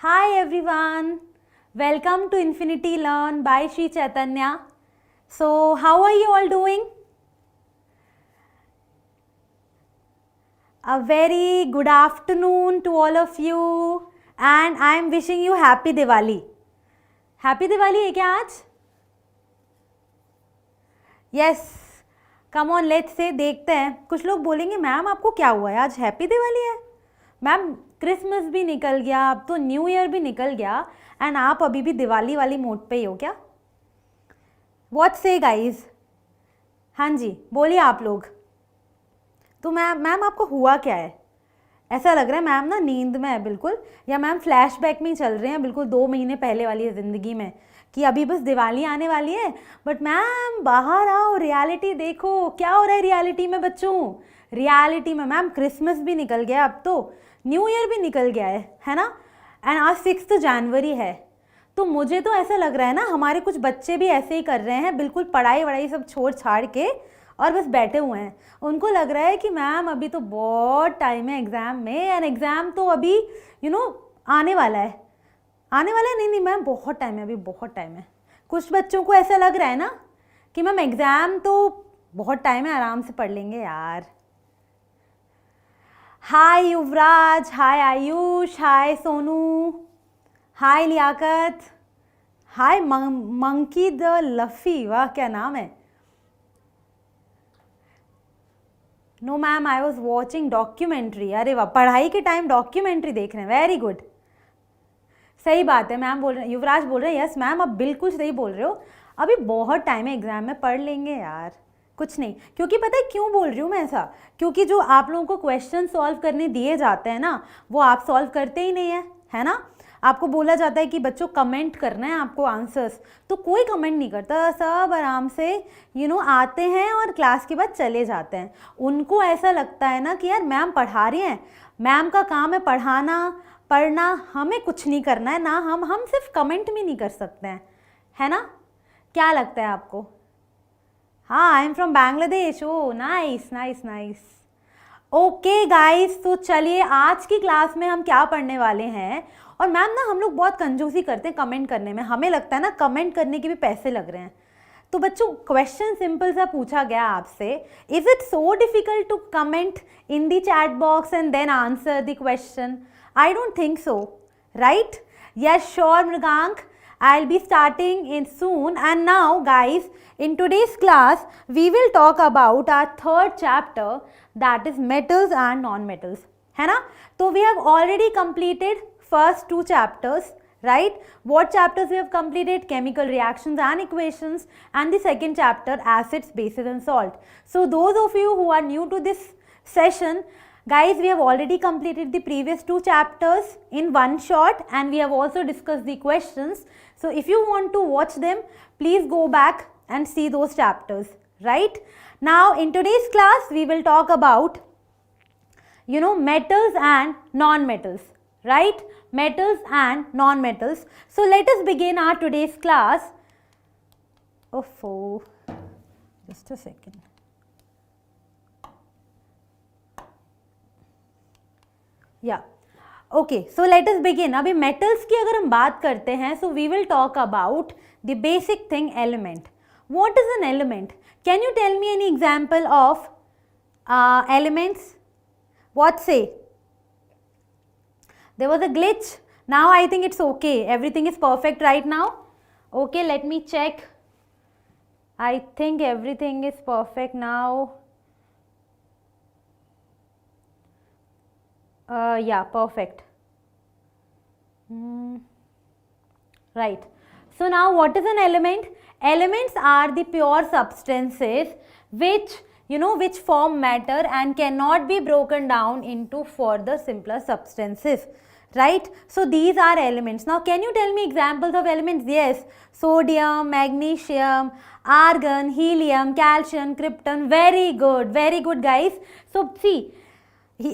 Hi everyone, welcome to Infinity Learn by Sri Chaitanya. So, how are you all doing? A very good afternoon to all of you and I am wishing you happy Diwali. Happy Diwali है क्या आज? Yes, come on let's say देखते हैं. कुछ लोग बोलेंगे ma'am आपको क्या हुआ है, आज हैप्पी दिवाली है. मैम क्रिसमस भी निकल गया, अब तो न्यू ईयर भी निकल गया एंड आप अभी भी दिवाली वाली मोड पे ही हो क्या? व्हाट से गाइज? हाँ जी बोलिए आप लोग. तो मैम आपको हुआ क्या है? ऐसा लग रहा है मैम ना नींद में है बिल्कुल, या मैम फ्लैशबैक में ही चल रहे हैं बिल्कुल 2 महीने पहले वाली ज़िंदगी में कि अभी बस दिवाली आने वाली है. बट मैम बाहर आओ, रियलिटी देखो क्या हो रहा है रियलिटी में बच्चों. रियलिटी में मैम क्रिसमस भी निकल गया, अब तो न्यू ईयर भी निकल गया है ना. एंड आज 6 जनवरी है. तो मुझे तो ऐसा लग रहा है ना हमारे कुछ बच्चे भी ऐसे ही कर रहे हैं, बिल्कुल पढ़ाई वढ़ाई सब छोड़ छाड़ के और बस बैठे हुए हैं. उनको लग रहा है कि मैम अभी तो बहुत टाइम है एग्ज़ाम में, एंड एग्ज़ाम तो अभी आने वाला है. नहीं मैम बहुत टाइम है, अभी बहुत टाइम है. कुछ बच्चों को ऐसा लग रहा है ना कि मैम एग्ज़ाम तो बहुत टाइम है, आराम से पढ़ लेंगे यार. Hi Yuvraj, hi Ayush, hi Sonu, hi Liaquat, hi Monkey the Luffy, वाह क्या नाम है. No ma'am I was watching documentary. अरे वाह, पढ़ाई के टाइम डॉक्यूमेंट्री देख रहे हैं, वेरी गुड. सही बात है मैम बोल रहे हैं, युवराज बोल रहे हैं यस मैम आप बिल्कुल सही बोल रहे हो, अभी बहुत टाइम है एग्ज़ाम में, पढ़ लेंगे यार. कुछ नहीं, क्योंकि पता है क्यों बोल रही हूँ मैं ऐसा, क्योंकि जो आप लोगों को क्वेश्चन सॉल्व करने दिए जाते हैं ना वो आप सॉल्व करते ही नहीं है ना. आपको बोला जाता है कि बच्चों कमेंट करना है आपको आंसर्स, तो कोई कमेंट नहीं करता, सब आराम से आते हैं और क्लास के बाद चले जाते हैं. उनको ऐसा लगता है ना कि यार मैम पढ़ा रही हैं, मैम का काम है पढ़ाना पढ़ना, हमें कुछ नहीं करना है ना, हम सिर्फ कमेंट भी नहीं कर सकते हैं, है ना. क्या लगता है आपको? हाँ I am from Bangladesh. Oh nice nice nice. Okay guys, तो चलिए आज की क्लास में हम क्या पढ़ने वाले हैं. और मैम ना हम लोग बहुत कंजूसी करते हैं कमेंट करने में, हमें लगता है ना कमेंट करने के भी पैसे लग रहे हैं. तो बच्चों क्वेश्चन सिंपल सा पूछा गया आपसे, is it so difficult to comment in the chat box and then answer the question? I don't think so, right? Yes, sure, Mrigank. I'll be starting in soon. And now, guys, in today's class, we will talk about our third chapter, that is metals and non-metals. है ना? So we have already completed first 2 chapters, right? What chapters we have completed? Chemical reactions and equations, and the second chapter, acids, bases, and salt. So those of you who are new to this session, guys, we have already completed the previous 2 chapters in one shot and we have also discussed the questions. So if you want to watch them, please go back and see those chapters, right? Now in today's class, we will talk about, metals and non-metals, right? Metals and non-metals. So let us begin our today's class. Oh, just a second. Yeah okay, so let us begin. अभी metals की अगर हम बात करते हैं, so we will talk about the basic thing element. What is an element? Can you tell me any example of elements? What say? There was a glitch. Now I think it's okay, everything is perfect right now. Okay, let me check. I think everything is perfect now. Yeah, perfect. Right. So now what is an element? Elements are the pure substances which which form matter and cannot be broken down into further simpler substances, right? So these are elements. Now can you tell me examples of elements? Yes, sodium, magnesium, argon, helium, calcium, krypton. Very good guys. So see,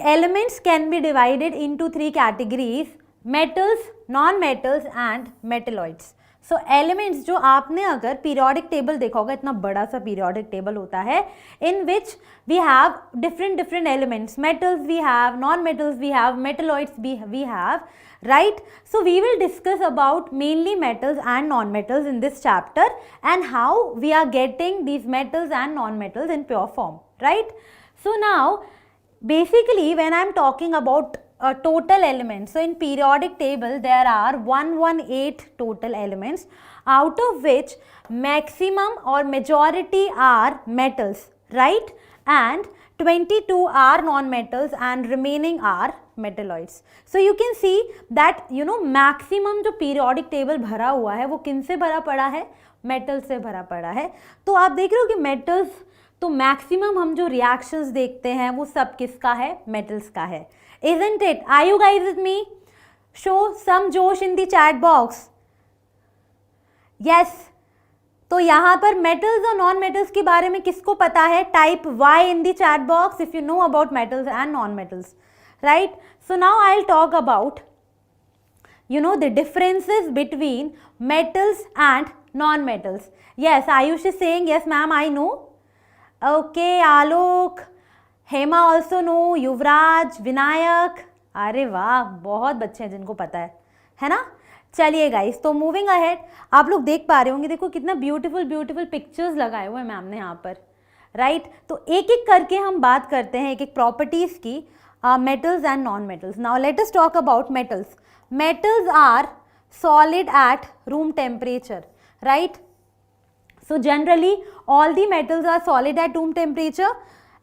elements can be divided into 3 categories: metals, non-metals and metalloids. So elements जो आपने अगर periodic table देखा होगा, इतना बड़ा सा periodic table होता है in which we have different elements, metals we have, non metals we have, metalloids we have, right? So we will discuss about mainly metals and non-metals in this chapter and how we are getting these metals and non-metals in pure form, right? So now basically when I am talking about total elements, so in periodic table there are 118 total elements, out of which maximum or majority are metals, right? And 22 are non-metals and remaining are metalloids. So you can see that maximum जो periodic table भरा हुआ है वो किन से भरा पड़ा है, metals से भरा पड़ा है. तो आप देख रहे हो कि metals तो maximum हम जो reactions देखते हैं वो सब किसका है, metals का है. Isn't it? Are you guys with me? Show some जोश in the chat box. Yes. तो यहाँ पर मेटल्स और नॉन मेटल्स के बारे में किसको पता है? Type Y in the chat box if you know about metals and non metals, right? So now I will talk about the differences between metals and non metals. Yes, Ayush is saying yes ma'am I know. Okay, Alok, Hema also know, Yuvraj, Vinayak, अरे वाह, बहुत बच्चे हैं जिनको पता है ना? चलिए गाइस, तो मूविंग अहेड, आप लोग देख पा रहे होंगे, देखो कितना ब्यूटीफुल पिक्चर्स लगाए हुए हैं मैम ने यहाँ पर, राइट? तो एक एक करके हम बात करते हैं एक एक प्रॉपर्टीज की, metals and non metals. Now let us talk about metals. Metals are solid at room temperature, right? So generally all the metals are solid at room temperature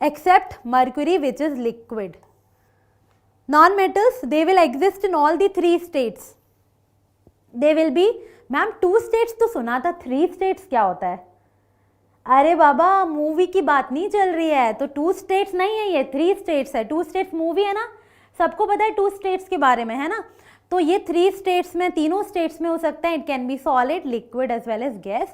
except mercury which is liquid. Non-metals, they will exist in all the three states. They will be, ma'am 2 states तो सुना था, 3 states क्या होता है? अरे बाबा, movie की बात नहीं चल रही है, तो 2 states नहीं है ये, 3 states है. 2 states मूवी है ना, सबको पता है 2 states के बारे में, है ना? तो ये 3 states में, तीनों states में हो सकता है. It can be solid, liquid as well as gas.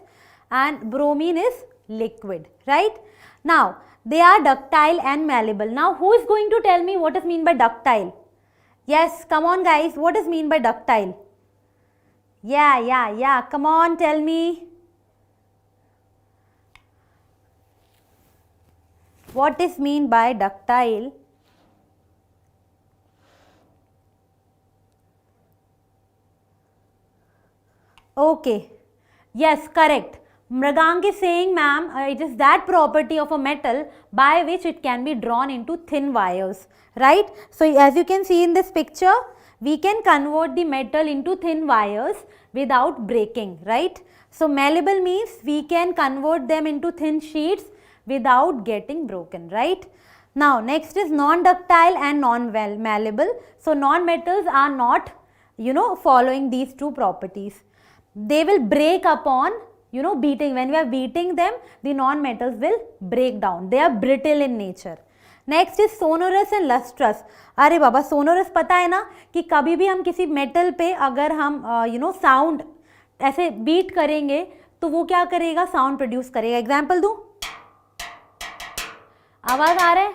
And bromine is liquid, right? Now they are ductile and malleable. Now who is going to tell me what is mean by ductile? Yes, come on guys, what is mean by ductile? Yeah, come on, tell me. What is mean by ductile? Okay, yes, correct. Mrigank is saying, ma'am, it is that property of a metal by which it can be drawn into thin wires, right? So as you can see in this picture, we can convert the metal into thin wires without breaking, right? So malleable means we can convert them into thin sheets without getting broken, right? Now next is non-ductile and non-malleable. So non-metals are not, following these two properties. They will break upon beating. When we are beating them, the non-metals will break down. They are brittle in nature. Next is sonorous and lustrous. अरे बाबा, sonorous पता है ना कि कभी भी हम किसी metal पे अगर हम साउंड ऐसे बीट करेंगे तो वो क्या करेगा, साउंड प्रोड्यूस करेगा. एग्जाम्पल दूं, आवाज आ रहा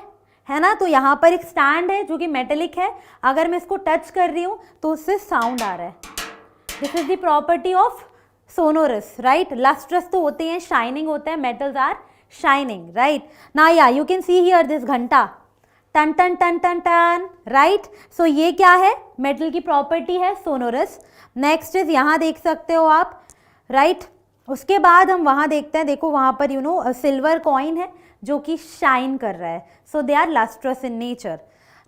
है ना? तो यहाँ पर एक स्टैंड है जो कि मेटेलिक है, अगर मैं इसको टच कर रही हूँ तो उससे साउंड आ रहा है. This is the property of sonorous, right? Lustrous तो होते हैं, shining होता है, metals are shining, right? Now yeah, you can see here this घंटा, टन टन टन टन टन, right? So ये क्या है, metal की property है sonorous. Next is यहाँ देख सकते हो आप, right? उसके बाद हम वहाँ देखते हैं, देखो वहाँ पर सिल्वर कॉइन है जो कि शाइन कर रहा है. So they are lustrous in nature.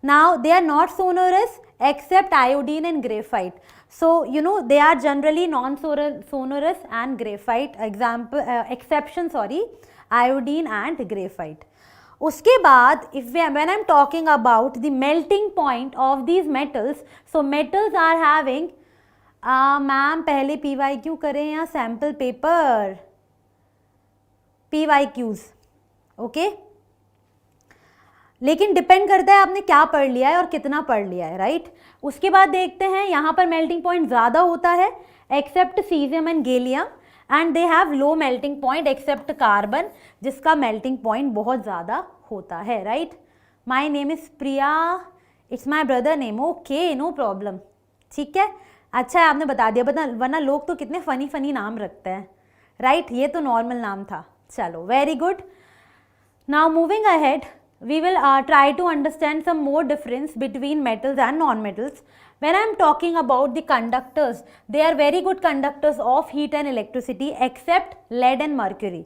Now they are not sonorous except iodine and graphite. So they are generally non-sonorous and graphite. Exception, iodine and graphite. उसके बाद when I am talking about the melting point of these metals, so metals are having, ma'am पहले PYQ करें या sample paper? PYQs, okay? लेकिन depend करता है आपने क्या पढ़ लिया है और कितना पढ़ लिया है, राइट? उसके बाद देखते हैं यहाँ पर मेल्टिंग पॉइंट ज़्यादा होता है except caesium and gallium, and they have low melting point except carbon जिसका मेल्टिंग पॉइंट बहुत ज़्यादा होता है, right? My name is Priya, it's my brother name, okay, no problem, ठीक है. अच्छा है आपने बता दिया, वरना लोग तो कितने फनी फनी नाम रखते हैं, राइट? ये तो नॉर्मल नाम था। चलो, very good. Now moving ahead, we will try to understand some more difference between metals and non-metals. When I am talking about the conductors, they are very good conductors of heat and electricity except lead and mercury.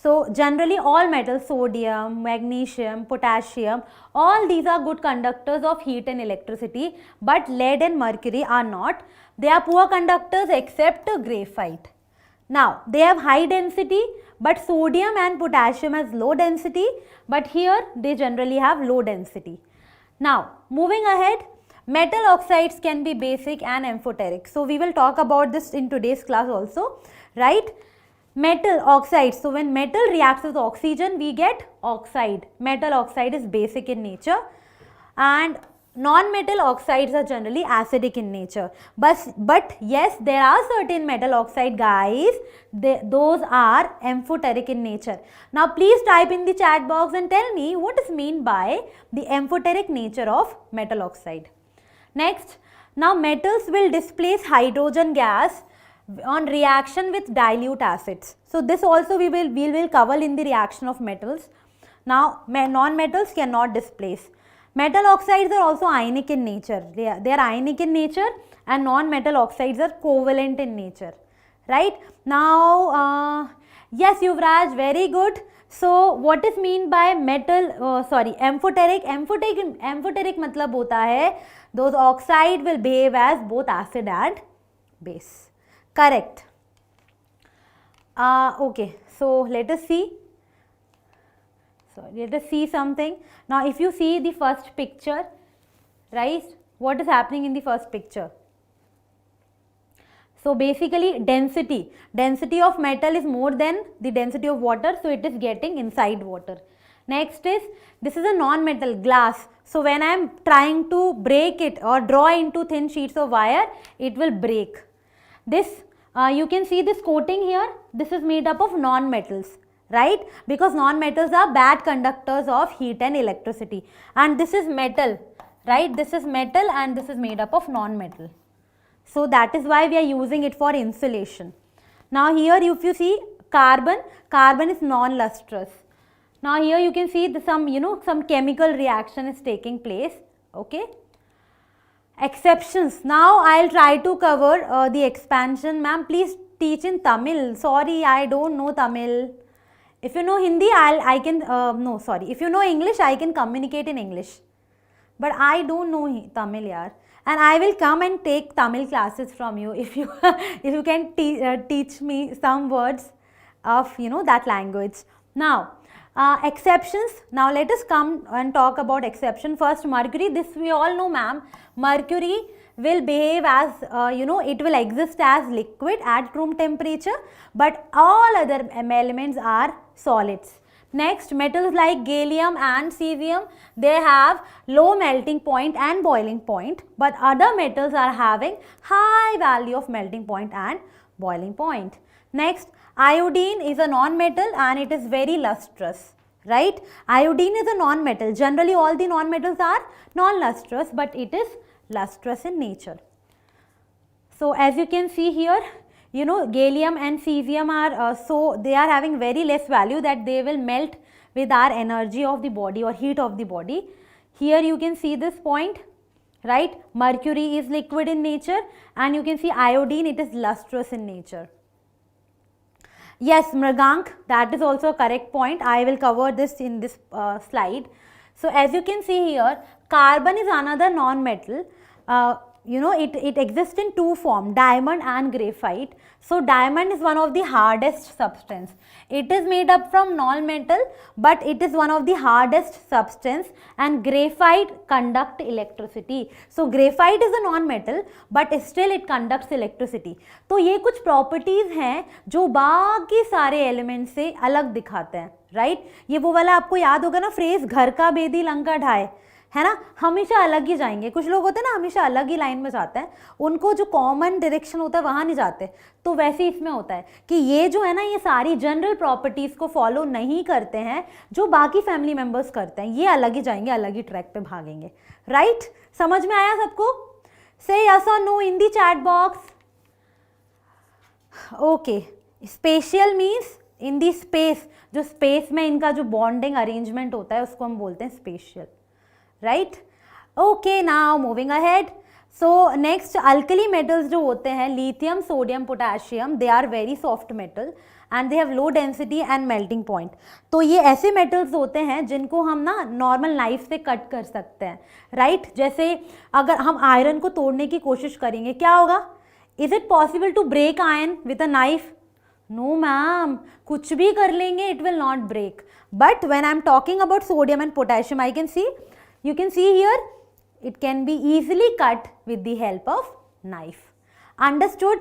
So generally all metals, sodium, magnesium, potassium, all these are good conductors of heat and electricity, but lead and mercury are not. They are poor conductors except graphite. Now they have high density, but sodium and potassium has low density, but here they generally have low density. Now moving ahead, metal oxides can be basic and amphoteric. So we will talk about this in today's class also, right? Metal oxides, so when metal reacts with oxygen we get oxide. Metal oxide is basic in nature, and non-metal oxides are generally acidic in nature. But yes, there are certain metal oxide guys, those are amphoteric in nature. Now please type in the chat box and tell me what is meant by the amphoteric nature of metal oxide. Next, now metals will displace hydrogen gas on reaction with dilute acids. So this also we will cover in the reaction of metals. Now non-metals cannot displace. Metal oxides are also ionic in nature. They are ionic in nature, and non-metal oxides are covalent in nature, right? Now yes, Yuvraj, very good. So what is mean by metal amphoteric? Amphoteric मतलब होता है those oxide will behave as both acid and base. Correct. Okay, so let us see. So let us see something. Now if you see the first picture, right, what is happening in the first picture? So basically density of metal is more than the density of water, so it is getting inside water. Next is, this is a non-metal, glass. So when I am trying to break it or draw into thin sheets of wire, it will break. This you can see this coating here, this is made up of non-metals, right? Because non-metals are bad conductors of heat and electricity, and this is metal, right? This is metal and this is made up of non-metal. So that is why we are using it for insulation. Now here if you see carbon is non-lustrous. Now here you can see some chemical reaction is taking place, okay? Exceptions. Now I will try to cover the expansion. Ma'am, please teach in Tamil. Sorry, I don't know Tamil. If you know Hindi, if you know English, I can communicate in English. But I don't know Tamil, yaar. And I will come and take Tamil classes from you if you if you can teach me some words of that language. Now exceptions. Now let us come and talk about exception. First, mercury. This we all know, ma'am. Mercury will behave as it will exist as liquid at room temperature, but all other elements are solids. Next, metals like gallium and cesium, they have low melting point and boiling point, but other metals are having high value of melting point and boiling point. Next, iodine is a non-metal and it is very lustrous, right? Iodine is a non-metal. Generally all the non-metals are non-lustrous, but it is lustrous in nature. So as you can see here, gallium and cesium are they are having very less value, that they will melt with our energy of the body or heat of the body. Here you can see this point, right? Mercury is liquid in nature, and you can see iodine, it is lustrous in nature. Yes, Mrigank, that is also a correct point. I will cover this in this slide. So as you can see here, carbon is another non-metal. It exists in two forms, diamond and graphite. So diamond is one of the hardest substance. It is made up from non-metal, but it is one of the hardest substance, and graphite conduct electricity. So graphite is a non-metal, but still it conducts electricity. तो ये कुछ properties हैं जो बाकी सारे elements से अलग दिखाते हैं, right? ये वो वाला आपको याद होगा ना phrase, घर का बेदी लंका ढाए, है ना? हमेशा अलग ही जाएंगे. कुछ लोग होते हैं ना, हमेशा अलग ही लाइन में जाते हैं, उनको जो कॉमन डायरेक्शन होता है वहाँ नहीं जाते. तो वैसे इसमें होता है कि ये जो है ना, ये सारी जनरल प्रॉपर्टीज़ को फॉलो नहीं करते हैं जो बाकी फैमिली मेम्बर्स करते हैं. ये अलग ही जाएंगे, अलग ही ट्रैक पे भागेंगे, राइट? समझ में आया सबको? Say yes or no in the chat box. Okay. Spatial means in the space. जो space में इनका जो bonding arrangement होता है उसको हम बोलते हैं spatial. Right? Okay, now moving ahead. So next alkali metals जो होते हैं lithium, sodium, potassium, they are very soft metal and they have low density and melting point. तो ये ऐसे metals होते हैं जिनको हम ना normal knife से cut कर सकते हैं, right? जैसे अगर हम iron को तोड़ने की कोशिश करेंगे क्या होगा? Is it possible to break iron with a knife? No ma'am, कुछ भी कर लेंगे it will not break. But when I am talking about sodium and potassium, I can see, you can see here, it can be easily cut with the help of knife. Understood?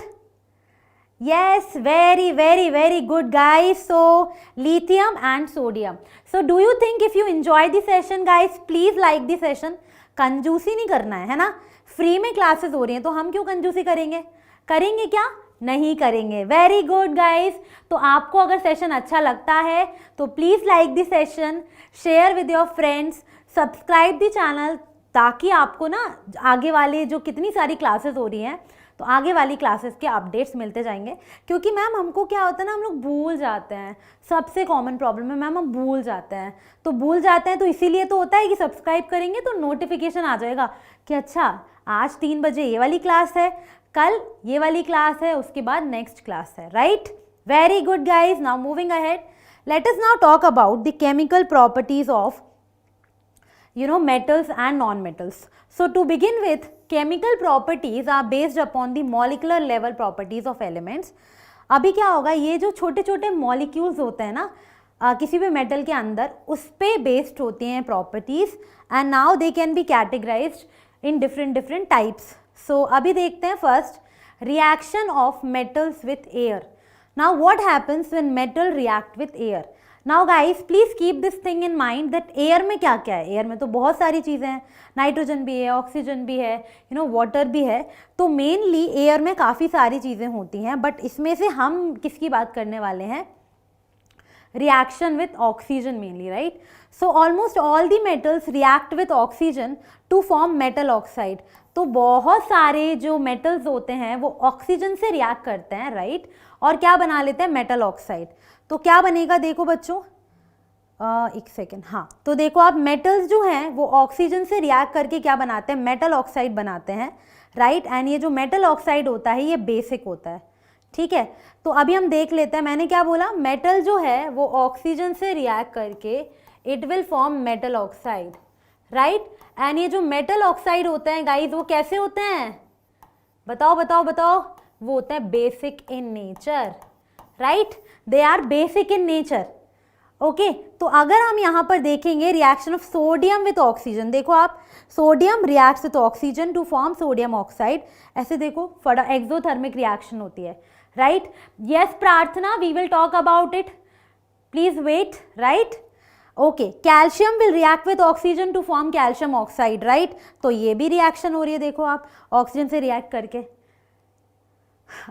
Yes, very good guys. So lithium and sodium. So do you think if you enjoy the session guys, please like the session. कंजूसी नहीं करना है ना, free में classes हो रही हैं तो हम क्यों कंजूसी करेंगे? करेंगे क्या? नहीं करेंगे. Very good guys. तो आपको अगर सेशन अच्छा लगता है तो please like the session, share with your friends, subscribe the channel, ताकि आपको ना आगे वाले जो कितनी सारी क्लासेस हो रही हैं तो आगे वाली क्लासेस के अपडेट्स मिलते जाएंगे. क्योंकि मैम हमको क्या होता है ना, हम लोग भूल जाते हैं. सबसे कॉमन प्रॉब्लम है मैम, हम भूल जाते हैं. तो भूल जाते हैं तो इसीलिए तो होता है कि सब्सक्राइब करेंगे तो नोटिफिकेशन आ जाएगा कि अच्छा आज 3 बजे ये वाली क्लास है, कल ये वाली क्लास है, उसके बाद नेक्स्ट क्लास है. Right? Very good guys. Now moving ahead, let us now talk about the chemical properties of metals and non-metals. So to begin with, chemical properties are based upon the molecular level properties of elements. अभी क्या होगा, ये जो छोटे छोटे molecules होते हैं ना किसी भी metal के अंदर, उस पे based होती हैं properties and now they can be categorized in different types. So अभी देखते हैं first reaction of metals with air. Now what happens when metal react with air? Now guys please keep this thing in mind that air में क्या क्या है. Air में तो बहुत सारी चीज़ें हैं, नाइट्रोजन भी है, ऑक्सीजन भी है, वाटर भी है. तो मेनली एयर में काफ़ी सारी चीज़ें होती हैं, बट इसमें से हम किसकी बात करने वाले हैं? Reaction with oxygen mainly. Right? So almost all the metals react with oxygen to form metal oxide. तो बहुत सारे जो मेटल्स होते हैं वो ऑक्सीजन से रिएक्ट करते हैं. राइट? और क्या बना लेते हैं? Metal oxide. तो क्या बनेगा देखो बच्चों, एक सेकेंड. हाँ, तो देखो आप मेटल्स जो हैं वो ऑक्सीजन से रिएक्ट करके क्या बनाते हैं? मेटल ऑक्साइड बनाते हैं. राइट? एंड ये जो मेटल ऑक्साइड होता है ये बेसिक होता है. ठीक है? तो अभी हम देख लेते हैं. मैंने क्या बोला? मेटल जो है वो ऑक्सीजन से रिएक्ट करके it will form metal oxide. Right? And ये जो मेटल ऑक्साइड होते हैं गाइज वो कैसे होते हैं? बताओ बताओ बताओ. वो होते हैं basic in nature. Right? They are basic in nature. Okay, तो अगर हम यहाँ पर देखेंगे reaction of sodium with oxygen, देखो आप, sodium reacts with oxygen to form sodium oxide. ऐसे देखो फटा एक्सोथर्मिक रिएक्शन होती है. Right? Yes Prarthana, we will talk about it, please wait. Right? Okay, calcium will react with oxygen to form calcium oxide. Right? तो ये भी reaction हो रही है देखो आप, ऑक्सीजन से रिएक्ट करके.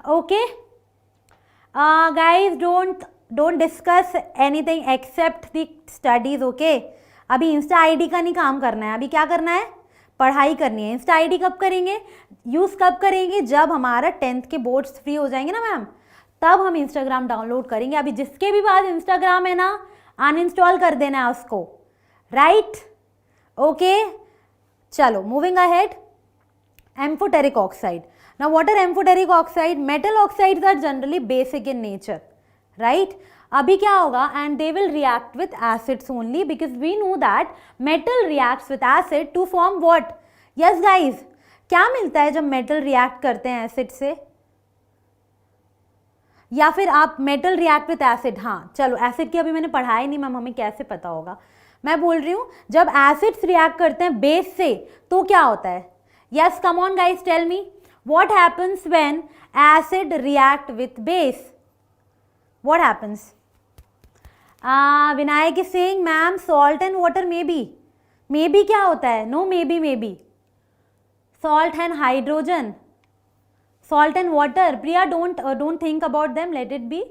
Okay guys, don't discuss anything except the studies. okay? अभी इंस्टा आईडी का नहीं काम करना है, अभी क्या करना है? पढ़ाई करनी है. इंस्टा आईडी कब करेंगे? यूज़ कब करेंगे? जब हमारा 10th के बोर्ड्स फ्री हो जाएंगे ना मैम, तब हम इंस्टाग्राम डाउनलोड करेंगे. अभी जिसके भी पास इंस्टाग्राम है ना, अनइंस्टॉल कर देना है उसको. राइट? ओके, चलो moving ahead. Amphoteric oxide. Now what are amphoteric oxide? Metal oxides are generally basic in nature. Right? अभी क्या होगा? And they will react with acids only because we know that metal reacts with acid to form what? Yes guys, क्या मिलता है जब metal react करते हैं acid से? या फिर आप metal react with acid? हाँ चलो, acid की अभी मैंने पढ़ाया नहीं मैम, हमें कैसे पता होगा. मैं बोल रही हूँ जब acids react करते हैं base से तो क्या होता है? Yes, come on guys, tell me. What happens when acid react with base? What happens? Vinayak is saying, ma'am, salt and water maybe. Maybe क्या होता है? No, maybe. Salt and hydrogen. Salt and water. Priya, don't think about them. Let it be.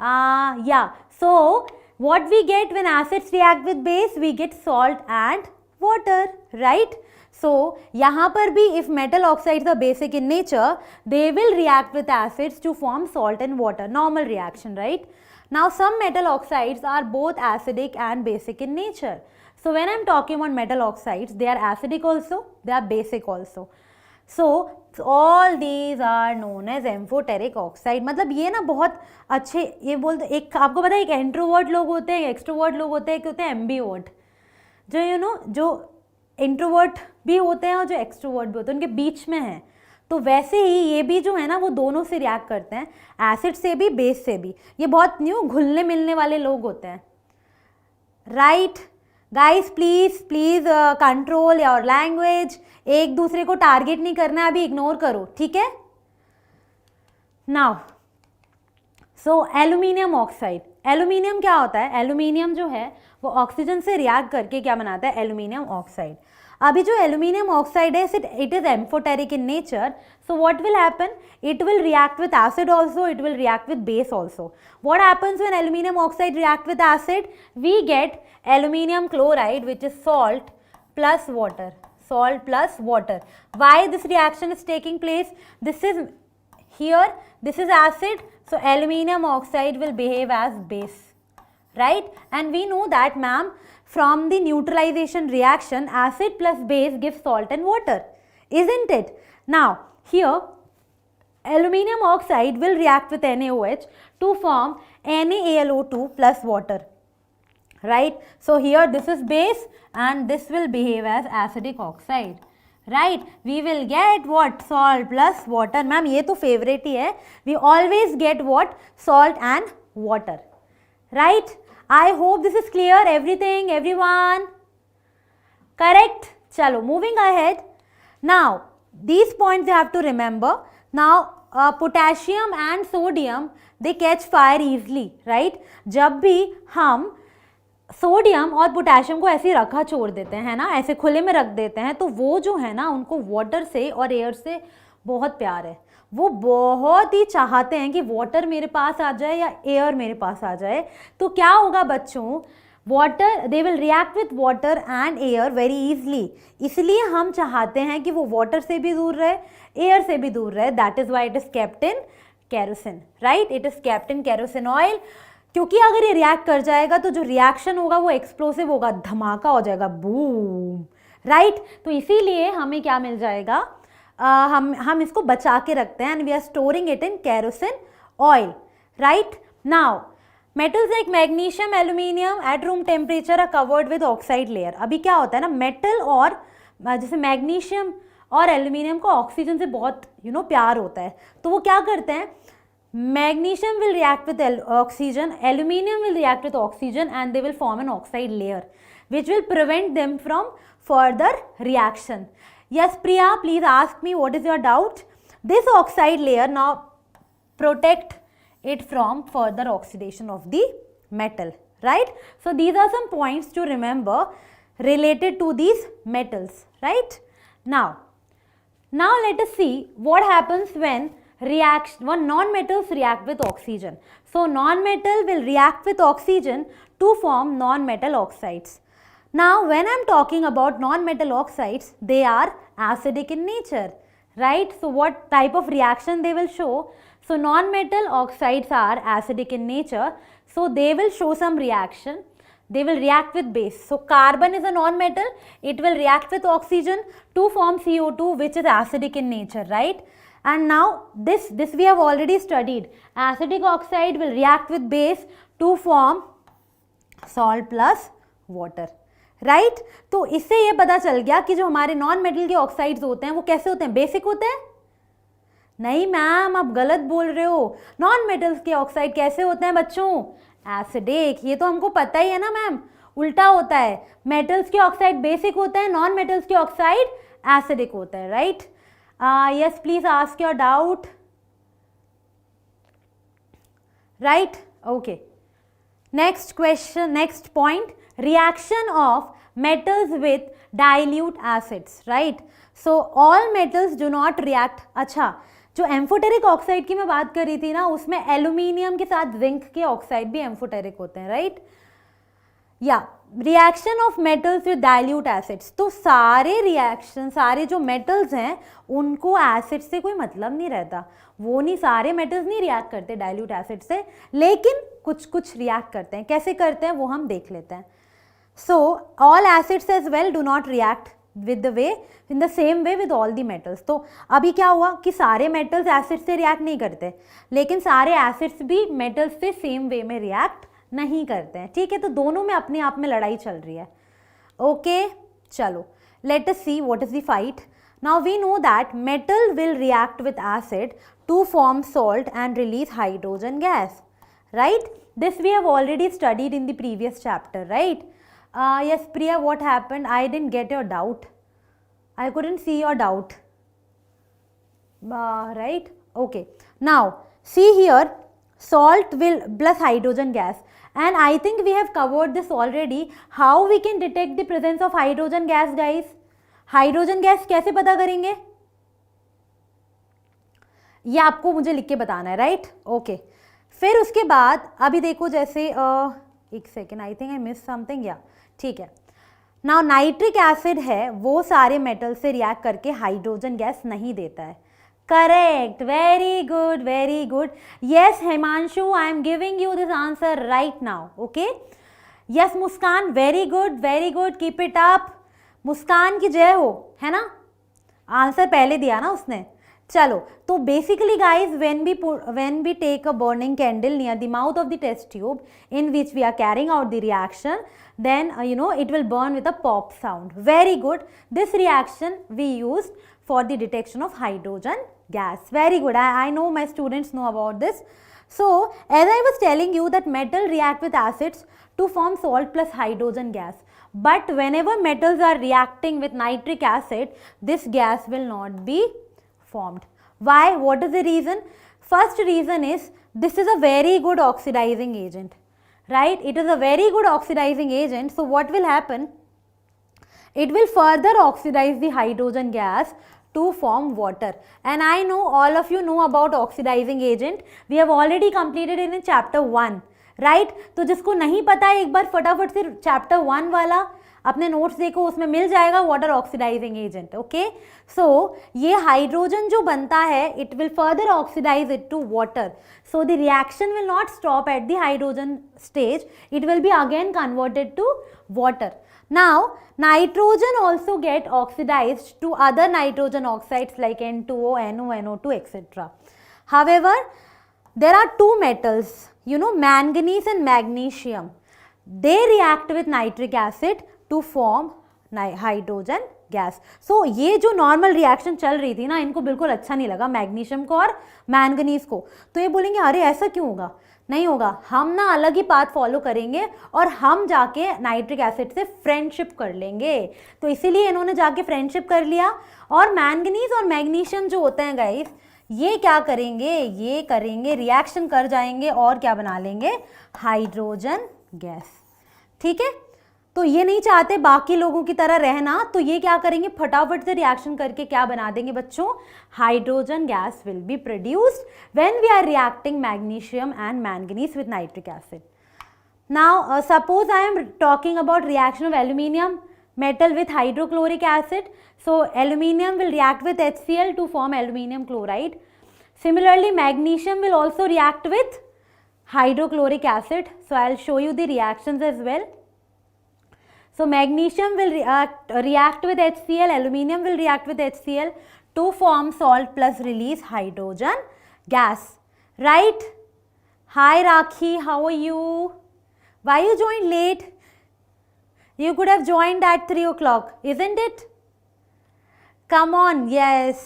Yeah. So what we get when acids react with base? We get salt and water. Right? So यहाँ पर भी if metal oxides are basic in nature, they will react with acids to form salt and water. Normal reaction, right? Now some metal oxides are both acidic and basic in nature. So when I'm talking about metal oxides, they are acidic also, they are basic also. So all these are known as amphoteric oxide. मतलब ये ना बहुत अच्छे, ये बोलते, एक आपको पता है एक इंट्रोवर्ट लोग होते हैं, एक्सट्रोवर्ट लोग होते हैं, एक होते हैं एम्बीवर्ट, जो जो इंट्रोवर्ट भी होते हैं और जो एक्सट्रोवर्ट भी होते हैं, उनके बीच में है। तो वैसे ही ये भी जो है ना वो दोनों से रिएक्ट करते हैं, एसिड से भी बेस से भी। ये बहुत घुलने मिलने वाले लोग होते हैं, right guys? Please control your language, एक दूसरे को टारगेट नहीं करना है, अभी इग्नोर करो, ठीक है? Now so aluminium oxide, aluminium क्या होता है? एल्यूमिनियम जो है वो ऑक्सीजन से रिएक्ट करके क्या बनाता है? Aluminium oxide. अभी जो एल्यूमिनियम ऑक्साइड है it is amphoteric in nature, so what will happen? It will react with acid also, it will react with base also. What happens when aluminum oxide react with acid? We get aluminium chloride, which is salt plus water, salt plus water. Why this reaction is taking place? This is here, this is acid, so aluminium oxide will behave as base, right? And we know that, ma'am, from the neutralization reaction, acid plus base gives salt and water, isn't it? Now here aluminium oxide will react with NaOH to form NaAlO2 plus water, right? So here this is base and this will behave as acidic oxide, right? We will get what? Salt plus water. Ma'am ये तो favorite ही है, we always get what? Salt and water, right? I hope this is clear, everything, everyone, correct? चलो moving ahead. Now these points you have to remember. Now potassium and sodium, they catch fire easily, right? जब भी हम sodium और potassium को ऐसे रखा छोड़ देते हैं ना, ऐसे खुले में रख देते हैं, तो वो जो है ना उनको वाटर से और एयर से बहुत प्यार है। वो बहुत ही चाहते हैं कि वाटर मेरे पास आ जाए या एयर मेरे पास आ जाए। तो क्या होगा बच्चों? Water, they will react with water and air very easily. इसलिए हम चाहते हैं कि वो वाटर से भी दूर रहे, एयर से भी दूर रहे। That is why it is kept in kerosene, right? It is kept in kerosene oil. क्योंकि अगर ये रिएक्ट कर जाएगा तो जो रिएक्शन होगा वो एक्सप्लोसिव होगा, धमाका हो जाएगा, बूम, राइट? तो इसीलिए हमें क्या मिल जाएगा? हम इसको बचा के रखते हैं and we are storing it in kerosene oil, right? Now metals like magnesium, aluminium at room temperature are covered with oxide layer. अभी क्या होता है ना, मेटल और जैसे मैग्नीशियम और एल्यूमिनियम को ऑक्सीजन से बहुत प्यार होता है, तो वो क्या करते हैं? Magnesium will react with oxygen, aluminum will react with oxygen and they will form an oxide layer which will prevent them from further reaction. Yes, Priya, please ask me what is your doubt. This oxide layer now protect it from further oxidation of the metal, right? So these are some points to remember related to these metals, right? Now let us see what happens when non-metals react with oxygen. So non-metal will react with oxygen to form non-metal oxides. Now when I am talking about non-metal oxides, they are acidic in nature, right? So what type of reaction they will show? So non-metal oxides are acidic in nature, so they will show some reaction. They will react with base. So carbon is a non-metal, it will react with oxygen to form CO2, which is acidic in nature, right? And now this we have already studied. Acidic oxide will react with base to form salt plus water, right? तो इससे ये पता चल गया कि जो हमारे non metal के ऑक्साइड्स होते हैं वो कैसे होते हैं? बेसिक होते हैं? नहीं मैम, आप गलत बोल रहे हो। नॉन मेटल्स के ऑक्साइड कैसे होते हैं बच्चों? एसिडिक। ये तो हमको पता ही है ना मैम, उल्टा होता है। मेटल्स के ऑक्साइड बेसिक होते हैं, नॉन मेटल्स के ऑक्साइड एसिडिक होते हैं, right? Yes, please ask your doubt. Right? Okay. Next question, next point, reaction of metals with dilute acids, right? So all metals do not react. अच्छा, जो amphoteric oxide की मैं बात कर रही थी ना, उसमें एल्यूमिनियम के साथ जिंक के ऑक्साइड भी एम्फोटेरिक होते हैं, राइट? या reaction of metals with dilute acids, तो सारे रिएक्शन, सारे जो मेटल्स हैं उनको एसिड से कोई मतलब नहीं रहता, वो नहीं, सारे मेटल्स नहीं रिएक्ट करते डाइल्यूट एसिड से, लेकिन कुछ कुछ रिएक्ट करते हैं। कैसे करते हैं वो हम देख लेते हैं। So all acids as well do not react with the way in the same way with all the metals. तो अभी क्या हुआ कि सारे मेटल्स एसिड से रिएक्ट नहीं करते, लेकिन सारे एसिड्स भी मेटल्स से सेम वे में रिएक्ट नहीं करते हैं, ठीक है। तो दोनों में अपने आप में लड़ाई चल रही है। ओके चलो, let us see what is the fight. Now we know that metal will react with acid to form salt and release hydrogen gas, right? This we have already studied in the previous chapter, right? Yes Priya, what happened? I didn't get your doubt, I couldn't see your doubt, right? Okay, now see here, salt will plus hydrogen gas, and I think we have covered this already. How we can detect the presence of hydrogen gas guys? hydrogen gas कैसे पता करेंगे, ये आपको मुझे लिख के बताना है, राइट? ओके, फिर उसके बाद अभी देखो, जैसे एक second, I think I miss something, या ठीक है। नाउ नाइट्रिक एसिड है वो सारे मेटल से रिएक्ट करके हाइड्रोजन गैस नहीं देता है, correct, very good very good. Yes Himanshu, I am giving you this answer right now, okay. Yes Muskan, very good, keep it up, Muskan की जय हो, है ना? आंसर पहले दिया ना उसने। चलो, तो basically guys when we take a burning candle near the mouth of the test tube in which we are carrying out the reaction, then it will burn with a pop sound. Very good. This reaction we use for the detection of hydrogen gas. Very good. I know my students know about this. So as I was telling you that metal react with acids to form salt plus hydrogen gas, but whenever metals are reacting with nitric acid, this gas will not be formed. Why? What is the reason? First reason is this is a very good oxidizing agent, right? It is a very good oxidizing agent. So what will happen? It will further oxidize the hydrogen gas to form water. And I know all of you know about oxidizing agent. We have already completed it in chapter 1, right? तो जिसको नहीं पता है एक बार फटाफट से chapter 1 वाला अपने नोट्स देखो, उसमें मिल जाएगा water oxidising agent, okay. So ये हाइड्रोजन जो बनता है, it will further oxidise it to water, so the reaction will not stop at the hydrogen stage, it will be again converted to water. Now nitrogen also get oxidized to other nitrogen oxides like N2O, NO, NO2 etc. However, there are two metals, manganese and magnesium. They react with nitric acid to form hydrogen gas. So ये जो normal reaction चल रही थी ना, इनको बिल्कुल अच्छा नहीं लगा मैग्नीशियम को और मैंगनीज को. तो ये बोलेंगे अरे ऐसा क्यों होगा. नहीं होगा, हम ना अलग ही पाथ फॉलो करेंगे और हम जाके नाइट्रिक एसिड से फ्रेंडशिप कर लेंगे. तो इसीलिए इन्होंने जाके फ्रेंडशिप कर लिया. और मैंगनीज और मैग्नीशियम जो होते हैं गाइस, ये क्या करेंगे, ये करेंगे रिएक्शन कर जाएंगे और क्या बना लेंगे, हाइड्रोजन गैस. ठीक है. तो ये नहीं चाहते बाकी लोगों की तरह रहना, तो ये क्या करेंगे, फटाफट से रिएक्शन करके क्या बना देंगे बच्चों, hydrogen gas will be produced when we are reacting magnesium and manganese with nitric acid. Now suppose I am talking about reaction of aluminium metal with hydrochloric acid. So aluminium will react with HCl to form aluminium chloride. Similarly, magnesium will also react with hydrochloric acid. So I'll show you the reactions as well. So magnesium will react with HCl, aluminium will react with HCl to form salt plus release hydrogen gas. Right? Hi Rakhi, how are you? Why you joined late? You could have joined at 3 o'clock, isn't it? Come on, yes.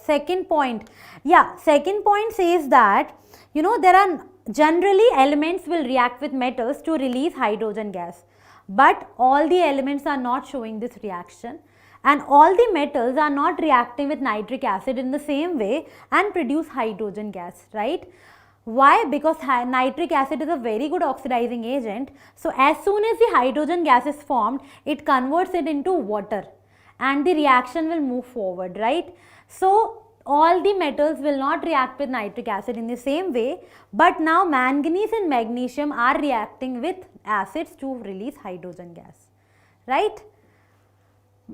Second point. Yeah, second point says that, there are generally elements will react with metals to release hydrogen gas. But all the elements are not showing this reaction. And all the metals are not reacting with nitric acid in the same way and produce hydrogen gas, right? Why? Because nitric acid is a very good oxidizing agent. So as soon as the hydrogen gas is formed, it converts it into water and the reaction will move forward, right? So all the metals will not react with nitric acid in the same way, but now manganese and magnesium are reacting with acids to release hydrogen gas, right?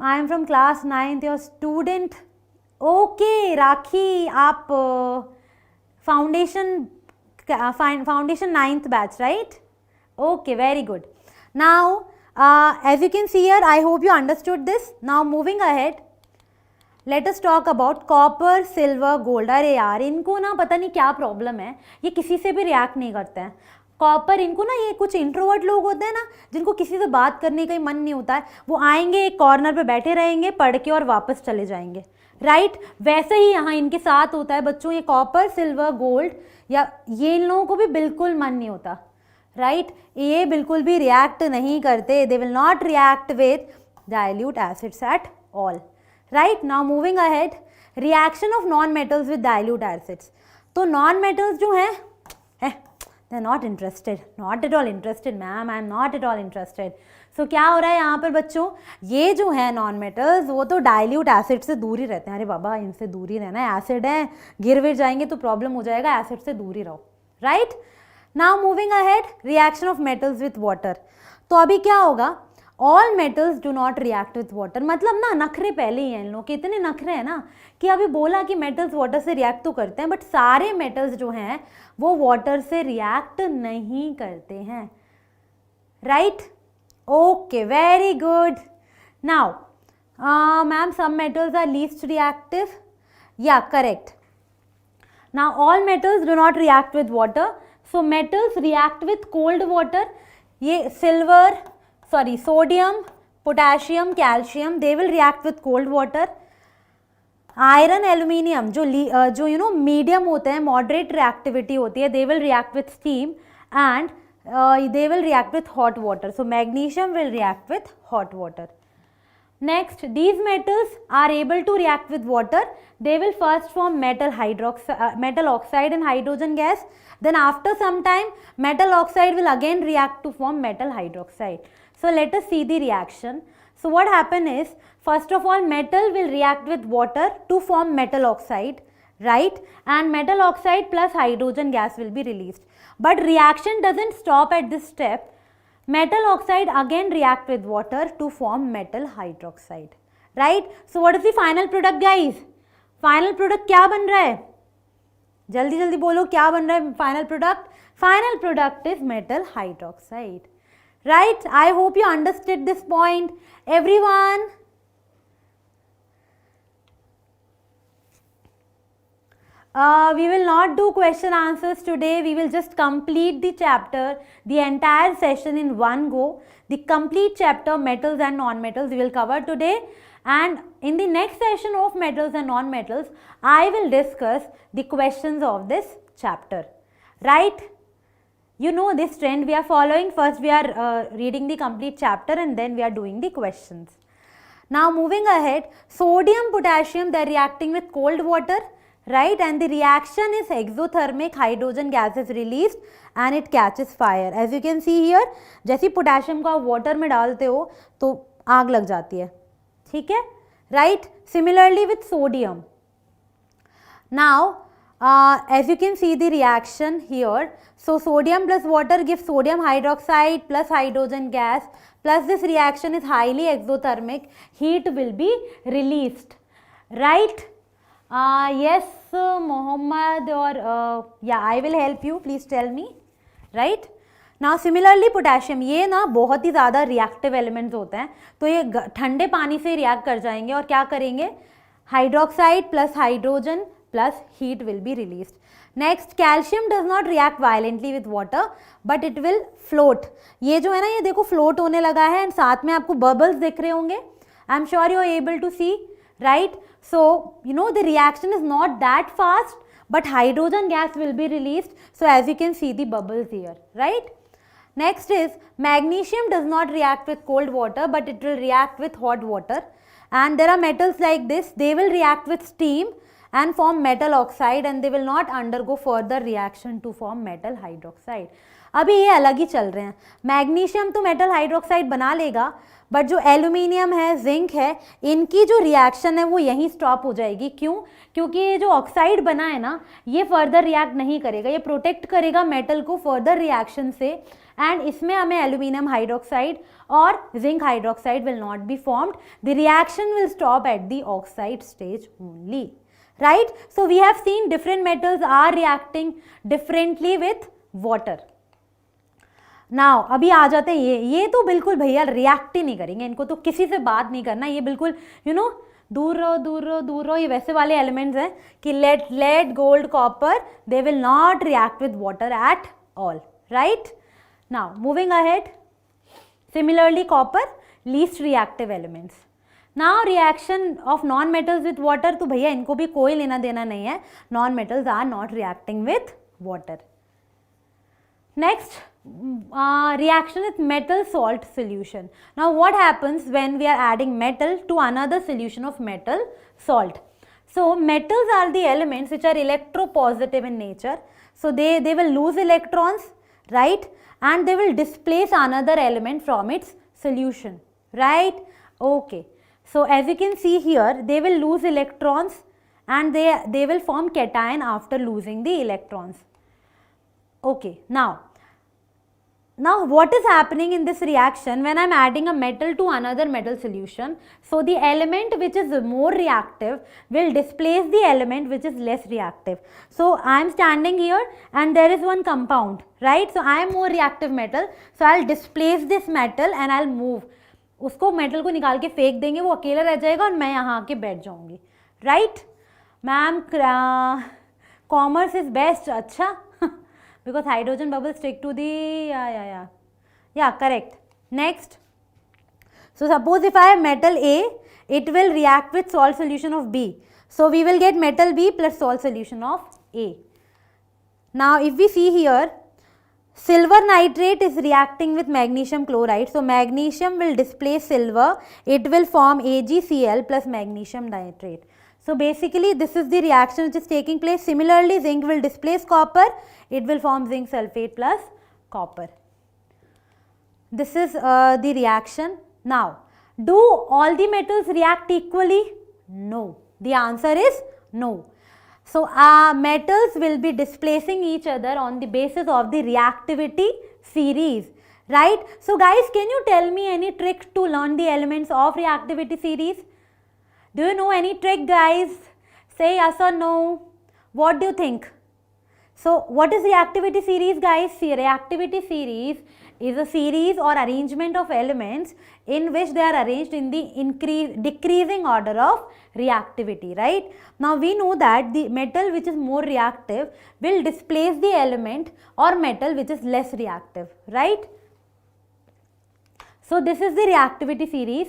I am from class 9th, your student. Okay, Rakhi, आप foundation 9th batch, right? Okay, very good. Now, as you can see here, I hope you understood this. Now, moving ahead, let us talk about copper, silver, gold. अरे यार, इनको ना पता नहीं क्या problem है, ये किसी से भी रिएक्ट नहीं करते हैं. कॉपर, इनको ना, ये कुछ इंट्रोवर्ट लोग होते हैं ना, जिनको किसी से बात करने का ही मन नहीं होता है, वो आएंगे एक कॉर्नर पे बैठे रहेंगे, पढ़ के और वापस चले जाएंगे, राइट? वैसे ही यहाँ इनके साथ होता है बच्चों. ये कॉपर, सिल्वर, गोल्ड, या ये इन लोगों को भी बिल्कुल मन नहीं होता, राइट? ये बिल्कुल भी रिएक्ट नहीं करते. दे will not react with dilute acids eight all, right? Now moving ahead, reaction of non metals with dilute acids. तो नॉन मेटल्स जो हैं, they are not interested, not at all interested, ma'am, I am not at all interested. So क्या हो रहा है यहाँ पर बच्चों, ये जो है नॉन मेटल्स वो तो डाइल्यूट एसिड से दूर ही रहते हैं. अरे बाबा, इनसे दूर ही रहना है, एसिड है, गिर विर जाएंगे तो प्रॉब्लम हो जाएगा, एसिड से दूर ही रहो, right? Now moving ahead, reaction of metals with water. तो अभी क्या होगा, all metals do not react with water. मतलब ना नखरे पहले ही हैं इन लोग के, इतने नखरे हैं ना कि अभी बोला कि मेटल्स वाटर से रिएक्ट तो करते हैं, बट सारे मेटल्स जो हैं वो वाटर से रिएक्ट नहीं करते हैं, right? Okay, very good. Now ma'am, some metals are least reactive. Yeah, correct. Now all metals do not react with water, so metals react with cold water. ये silver, sorry, sodium, potassium, calcium, they will react with cold water. Iron, aluminium, जो you know medium होते हैं, moderate reactivity होती है, they will react with steam and they will react with hot water. So magnesium will react with hot water. Next, these metals are able to react with water. They will first form metal oxide and hydrogen gas. Then after some time, metal oxide will again react to form metal hydroxide. So let us see the reaction. So what happen is, first of all, metal will react with water to form metal oxide, right? And metal oxide plus hydrogen gas will be released. But reaction doesn't stop at this step. Metal oxide again react with water to form metal hydroxide, right? So what is the final product, guys? Final product क्या बन रहा है? जल्दी जल्दी बोलो, क्या बन रहा है final product? Final product is metal hydroxide, right? I hope you understood this point, everyone. We will not do question answers today. We will just complete the chapter, the entire session in one go. The complete chapter, metals and non-metals, we will cover today. And in the next session of metals and non-metals, I will discuss the questions of this chapter, right? You know this trend we are following. First we are reading the complete chapter and then we are doing the questions. Now moving ahead, sodium, potassium, they are reacting with cold water, right? And the reaction is exothermic, hydrogen gas is released and it catches fire. As you can see here, जैसे potassium को आप water में डालते हो तो आग लग जाती है, ठीक है, right? Similarly with sodium. Now as you can see the reaction here, so sodium plus water gives sodium hydroxide plus hydrogen gas, plus this reaction is highly exothermic, heat will be released, right? Yes, Mohammed, or yeah, I will help you, please tell me, right? Now similarly potassium, ये ना बहुत ही ज़्यादा reactive elements होते हैं, तो ये ठंडे पानी से react कर जाएंगे और क्या करेंगे, hydroxide plus hydrogen plus heat will be released. Next, calcium does not react violently with water, but it will float. ये जो है ना, ये देखो float होने लगा है and साथ में आपको bubbles दिख रहे होंगे. I'm sure you are able to see, right? So you know the reaction is not that fast, but hydrogen gas will be released. So as you can see the bubbles here, right? Next is magnesium does not react with cold water, but it will react with hot water. And there are metals like this, they will react with steam and form metal oxide and they will not undergo further reaction to form metal hydroxide. अभी ये अलग ही चल रहे हैं. Magnesium तो metal hydroxide बना लेगा, but जो एल्यूमिनियम है, जिंक है, इनकी जो रिएक्शन है वो यहीं स्टॉप हो जाएगी. क्यों? क्योंकि ये जो ऑक्साइड बना है ना, ये फर्दर रिएक्ट नहीं करेगा, ये प्रोटेक्ट करेगा मेटल को फर्दर रिएक्शन से, एंड इसमें हमें एल्यूमिनियम हाइड्रोक्साइड और zinc hydroxide will not be formed. The reaction will stop at the oxide stage only. Right? So we have seen different metals are reacting differently with water. Now अभी आ जाते हैं ये तो बिल्कुल भैया रिएक्ट ही नहीं करेंगे, इनको तो किसी से बात नहीं करना, ये बिल्कुल दूर रहो दूर रहो दूर रहो. ये वैसे वाले एलिमेंट्स हैं कि lead gold copper, they will not react with water at all. Right? Now moving ahead. Similarly copper least reactive elements. Now reaction of non metals with water, तो भैया इनको भी कोई लेना देना नहीं है. Non metals are not reacting with water. Next, reaction with metal salt solution. Now what happens when we are adding metal to another solution of metal salt? So metals are the elements which are electropositive in nature, so they will lose electrons, right, and they will displace another element from its solution. Right? Okay, so as you can see here, they will lose electrons and they will form cation after losing the electrons. Okay, now what is happening in this reaction when I am adding a metal to another metal solution? So the element which is more reactive will displace the element which is less reactive. So I am standing here and there is one compound, right? So I am more reactive metal, so I will displace this metal and I will move. उसको metal को निकाल के फेंक देंगे, वो अकेला रह जाएगा और मैं यहाँ आके बैठ जाऊँगी. Right? Ma'am commerce is best. अच्छा, because hydrogen bubbles stick to the yeah correct. Next, so suppose if I have metal A, it will react with salt solution of B, so we will get metal B plus salt solution of A. Now if we see here, silver nitrate is reacting with magnesium chloride, so magnesium will displace silver, it will form AgCl plus magnesium nitrate. So basically this is the reaction which is taking place. Similarly, zinc will displace copper, it will form zinc sulfate plus copper. This is the reaction. Now, do all the metals react equally? No. The answer is no. So metals will be displacing each other on the basis of the reactivity series. Right? So guys, can you tell me any trick to learn the elements of reactivity series? Do you know any trick, guys? Say yes or no. What do you think? So what is reactivity series, guys? See, reactivity series is a series or arrangement of elements in which they are arranged in the decreasing order of reactivity, right? Now we know that the metal which is more reactive will displace the element or metal which is less reactive, right? So this is the reactivity series.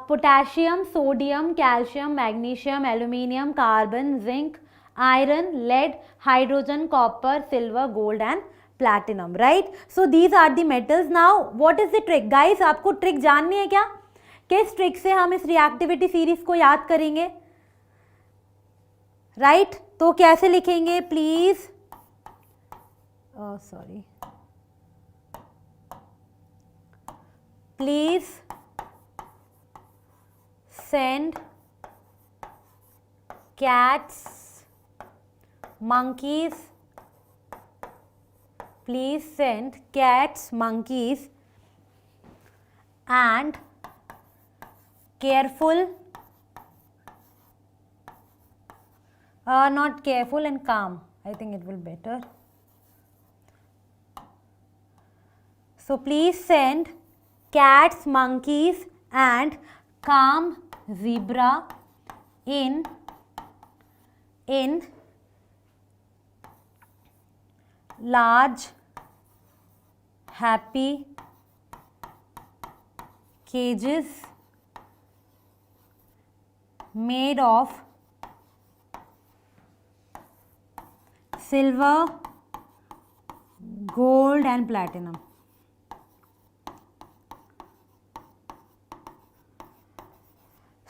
Potassium, sodium, calcium, magnesium, aluminium, carbon, zinc, iron, lead, hydrogen, copper, silver, gold and platinum, right? So these are the metals. Now what is the trick, guys? आपको trick जाननी है क्या? किस trick से हम इस reactivity series को याद करेंगे? राइट? तो कैसे लिखेंगे please? Sorry, please send cats, monkeys, please send cats, monkeys and careful, not careful and calm, I think it will better. So please send cats, monkeys and calm zebra in large happy cages made of silver, gold and platinum.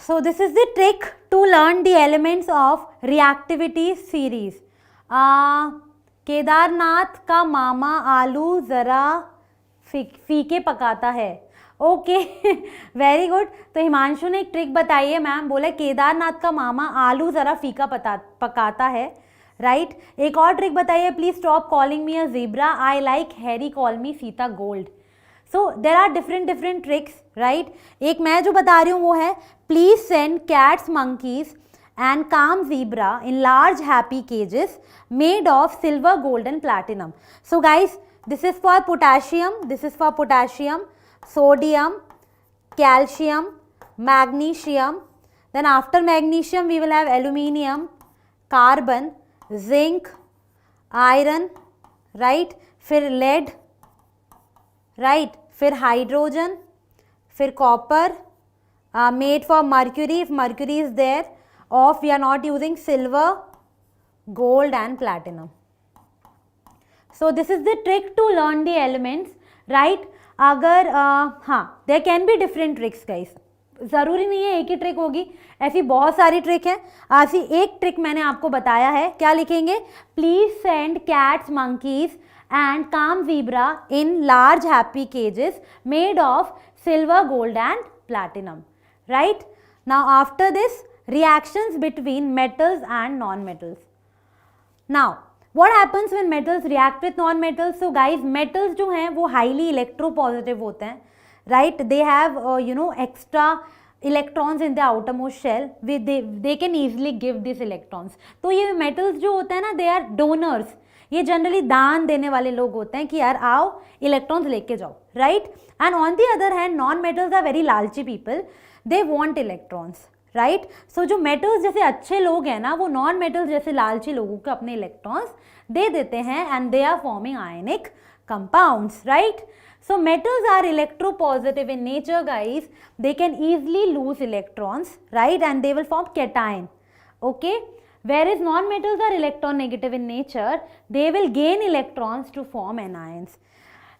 So this is the trick to learn the elements of reactivity series. Kedarnath का मामा आलू ज़रा फीके पकाता है. Okay, very good. तो हिमांशु ने एक trick बताई है. मैम बोले केदारनाथ का मामा आलू ज़रा फीका पकाता है. राइट. एक और ट्रिक बताइए. Please stop calling me a zebra, I like Harry, call me Sita gold. So there are different tricks. Right. एक मैं जो बता रही हूँ वो है please send cats, monkeys and calm zebra in large happy cages made of silver, gold and platinum. So guys, this is for potassium, this is for potassium, sodium, calcium, magnesium. Then after magnesium we will have aluminium, carbon, zinc, iron, right, फिर lead, right, फिर hydrogen, फिर copper, made for mercury if mercury is there. Of we are not using silver, gold and platinum. So this is the trick to learn the elements, right. अगर हाँ, there can be different tricks guys. ज़रूरी नहीं है एक ही trick होगी, ऐसी बहुत सारी ट्रिक है. ऐसी एक ट्रिक मैंने आपको बताया है. क्या लिखेंगे? Please send cats, monkeys and calm zebra in large happy cages made of silver, gold and platinum. Right. Now after this, reactions between metals and non-metals. Now what happens when metals react with non-metals? So guys, metals जो हैं वो highly electropositive होते हैं. Right. They have extra electrons in the outermost shell. They can easily give these electrons. तो ये metals जो होते हैं ना, they are donors. ये जनरली दान देने वाले लोग होते हैं कि यार आओ इलेक्ट्रॉन्स लेके जाओ. Right. And on the other hand non metals are very लालची people. They want electrons. Right. So जो मेटल्स जैसे अच्छे लोग हैं ना, वो नॉन मेटल्स जैसे लालची लोगों को अपने इलेक्ट्रॉन्स दे देते हैं and they are forming ionic compounds. Right. So metals are electropositive in nature guys. They can easily lose electrons. Right. And they will form cation. Okay. whereas non-metals are electronegative in nature, they will gain electrons to form anions.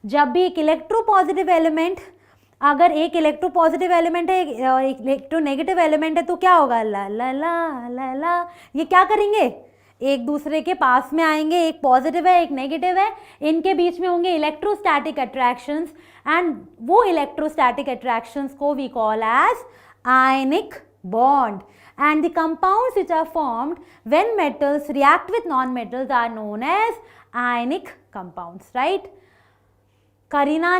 जब भी एक electropositive element, अगर एक electropositive element है, एक electronegative element है, तो क्या होगा? ला ला ला ला ला. ये क्या करेंगे? एक दूसरे के पास में आएंगे. एक पॉजिटिव है, एक नेगेटिव है, इनके बीच में होंगे इलेक्ट्रोस्टैटिक अट्रैक्शंस एंड वो इलेक्ट्रोस्टैटिक अट्रैक्शंस को we call as ionic bond. And the compounds which are formed when metals react with non-metals are known as ionic compounds, right? Kareena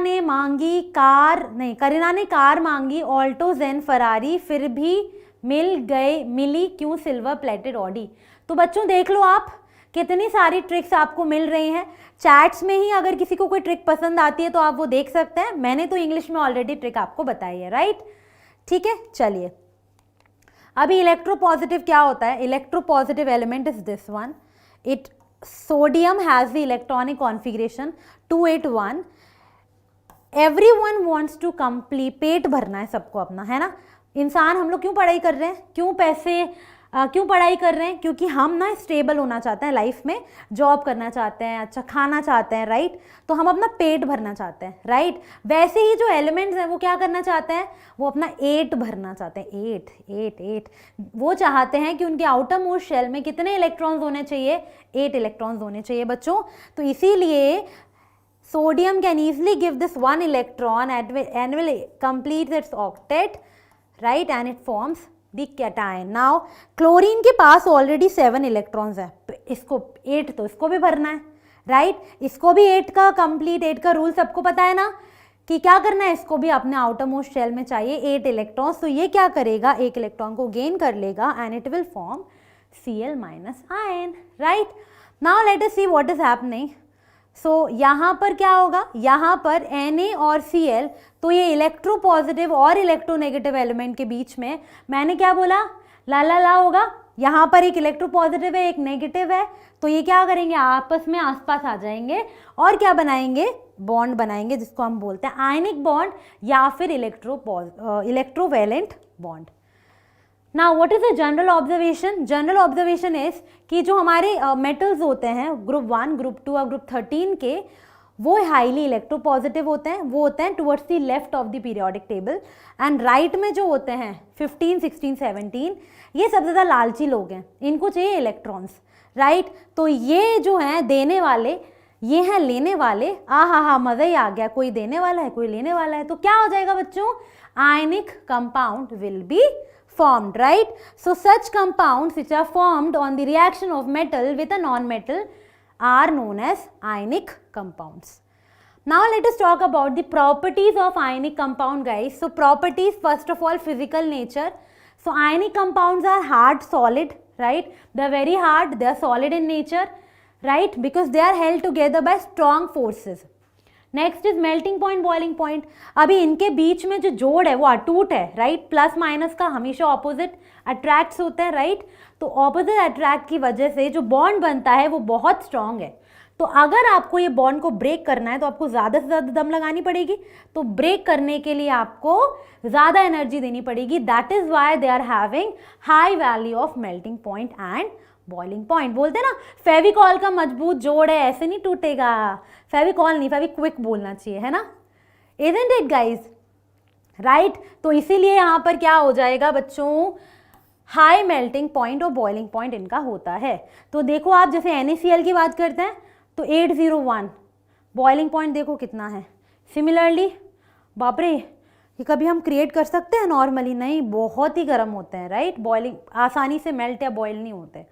ने कार मांगी ऑल्टो जेन फरारी, फिर भी मिली क्यों सिल्वर प्लेटेड ऑडी. तो बच्चों देख लो आप, कितनी सारी ट्रिक्स आपको मिल रही हैं. चैट्स में ही अगर किसी को कोई ट्रिक पसंद आती है तो आप वो देख सकते हैं. मैंने तो इंग्लिश में ऑलरेडी ट्रिक आपको बताई है. राइट. ठीक है. चलिए, अभी इलेक्ट्रोपॉजिटिव क्या होता है? Electropositive element is this one. It sodium has the electronic configuration 281. Everyone wants to complete, पेट भरना है सबको अपना, है ना. इंसान, हम लोग क्यों पढ़ाई कर रहे हैं? क्यों पढ़ाई कर रहे हैं? क्योंकि हम ना स्टेबल होना चाहते हैं लाइफ में, जॉब करना चाहते हैं, अच्छा खाना चाहते हैं. राइट. तो हम अपना पेट भरना चाहते हैं. राइट. वैसे ही जो एलिमेंट्स हैं वो क्या करना चाहते हैं? वो अपना एट भरना चाहते हैं. एट. वो चाहते हैं कि उनके आउटर मोस्ट शेल में कितने इलेक्ट्रॉन्स होने चाहिए? 8 इलेक्ट्रॉन्स होने चाहिए बच्चों. तो इसीलिए sodium can easily give this 1 electron and will complete its octet, right, and it forms the cation. Now chlorine के पास ऑलरेडी 7 इलेक्ट्रॉन्स है, इसको 8, तो इसको भी भरना है. राइट. इसको भी 8 का कंप्लीट, 8 का रूल सबको पता है ना कि क्या करना है. इसको भी अपने आउटर मोस्ट शेल में चाहिए 8 इलेक्ट्रॉन्स. तो ये क्या करेगा? 1 इलेक्ट्रॉन को गेन कर लेगा and it will form Cl- ion. Right. Now let us see what is happening. So यहाँ पर क्या होगा? यहाँ पर Na और Cl, तो ये इलेक्ट्रोपॉजिटिव और इलेक्ट्रोनेगेटिव एलिमेंट के बीच में मैंने क्या बोला? ला ला ला होगा. यहाँ पर एक इलेक्ट्रोपॉजिटिव है, एक नेगेटिव है, तो ये क्या करेंगे? आपस में आसपास आ जाएंगे और क्या बनाएंगे? बॉन्ड बनाएंगे, जिसको हम बोलते हैं आयनिक बॉन्ड या फिर electrovalent bond. Now what is the general observation? General observation is कि जो हमारे मेटल्स होते हैं ग्रुप 1, ग्रुप 2 और ग्रुप 13 के, वो हाईली इलेक्ट्रोपॉजिटिव होते हैं, वो होते हैं towards the left of the periodic table, and right में जो होते हैं 15, 16, 17, ये सबसे ज़्यादा लालची लोग हैं, इनको चाहिए इलेक्ट्रॉन्स, राइट। तो ये जो हैं देने वाले, ये हैं लेने वाले। हा मज़ा ही आ गया, कोई देने वाला है कोई लेने वाला है, तो क्या हो जाएगा बच्चों, ionic compound will be formed, right? So such compounds which are formed on the reaction of metal with a non-metal are known as ionic compounds. Now let us talk about the properties of ionic compound, guys. So properties, first of all, physical nature. So ionic compounds are hard, solid, right? They are very hard, they are solid in nature, right? Because they are held together by strong forces. Next is melting point, boiling point. अभी इनके बीच में जो जोड़ है वो अटूट है, राइट। प्लस माइनस का हमेशा ऑपोजिट अट्रैक्ट्स होते हैं, राइट। तो ऑपोजिट अट्रैक्ट की वजह से जो बॉन्ड बनता है वो बहुत स्ट्रांग है। तो अगर आपको ये बॉन्ड को ब्रेक करना है तो आपको ज़्यादा से ज़्यादा दम लगानी पड़ेगी, तो ब्रेक करने के लिए आपको ज़्यादा एनर्जी देनी पड़ेगी। That is why they are having high value of melting point and boiling point. बोलते हैं ना फेविकॉल का मजबूत जोड़ है, ऐसे नहीं टूटेगा, फेविकॉल नहीं फेविक्विक बोलना चाहिए, है ना, इजंट इट गाइज, राइट। तो इसीलिए यहाँ पर क्या हो जाएगा बच्चों, हाई मेल्टिंग पॉइंट और बॉइलिंग पॉइंट इनका होता है। तो देखो आप जैसे NaCl की बात करते हैं तो 801, बॉइलिंग पॉइंट देखो कितना है। सिमिलरली बाप रे, ये कभी हम क्रिएट कर सकते हैं नॉर्मली, नहीं, बहुत ही गर्म होते हैं, राइट। बॉइलिंग आसानी से मेल्ट या बॉयल नहीं होते।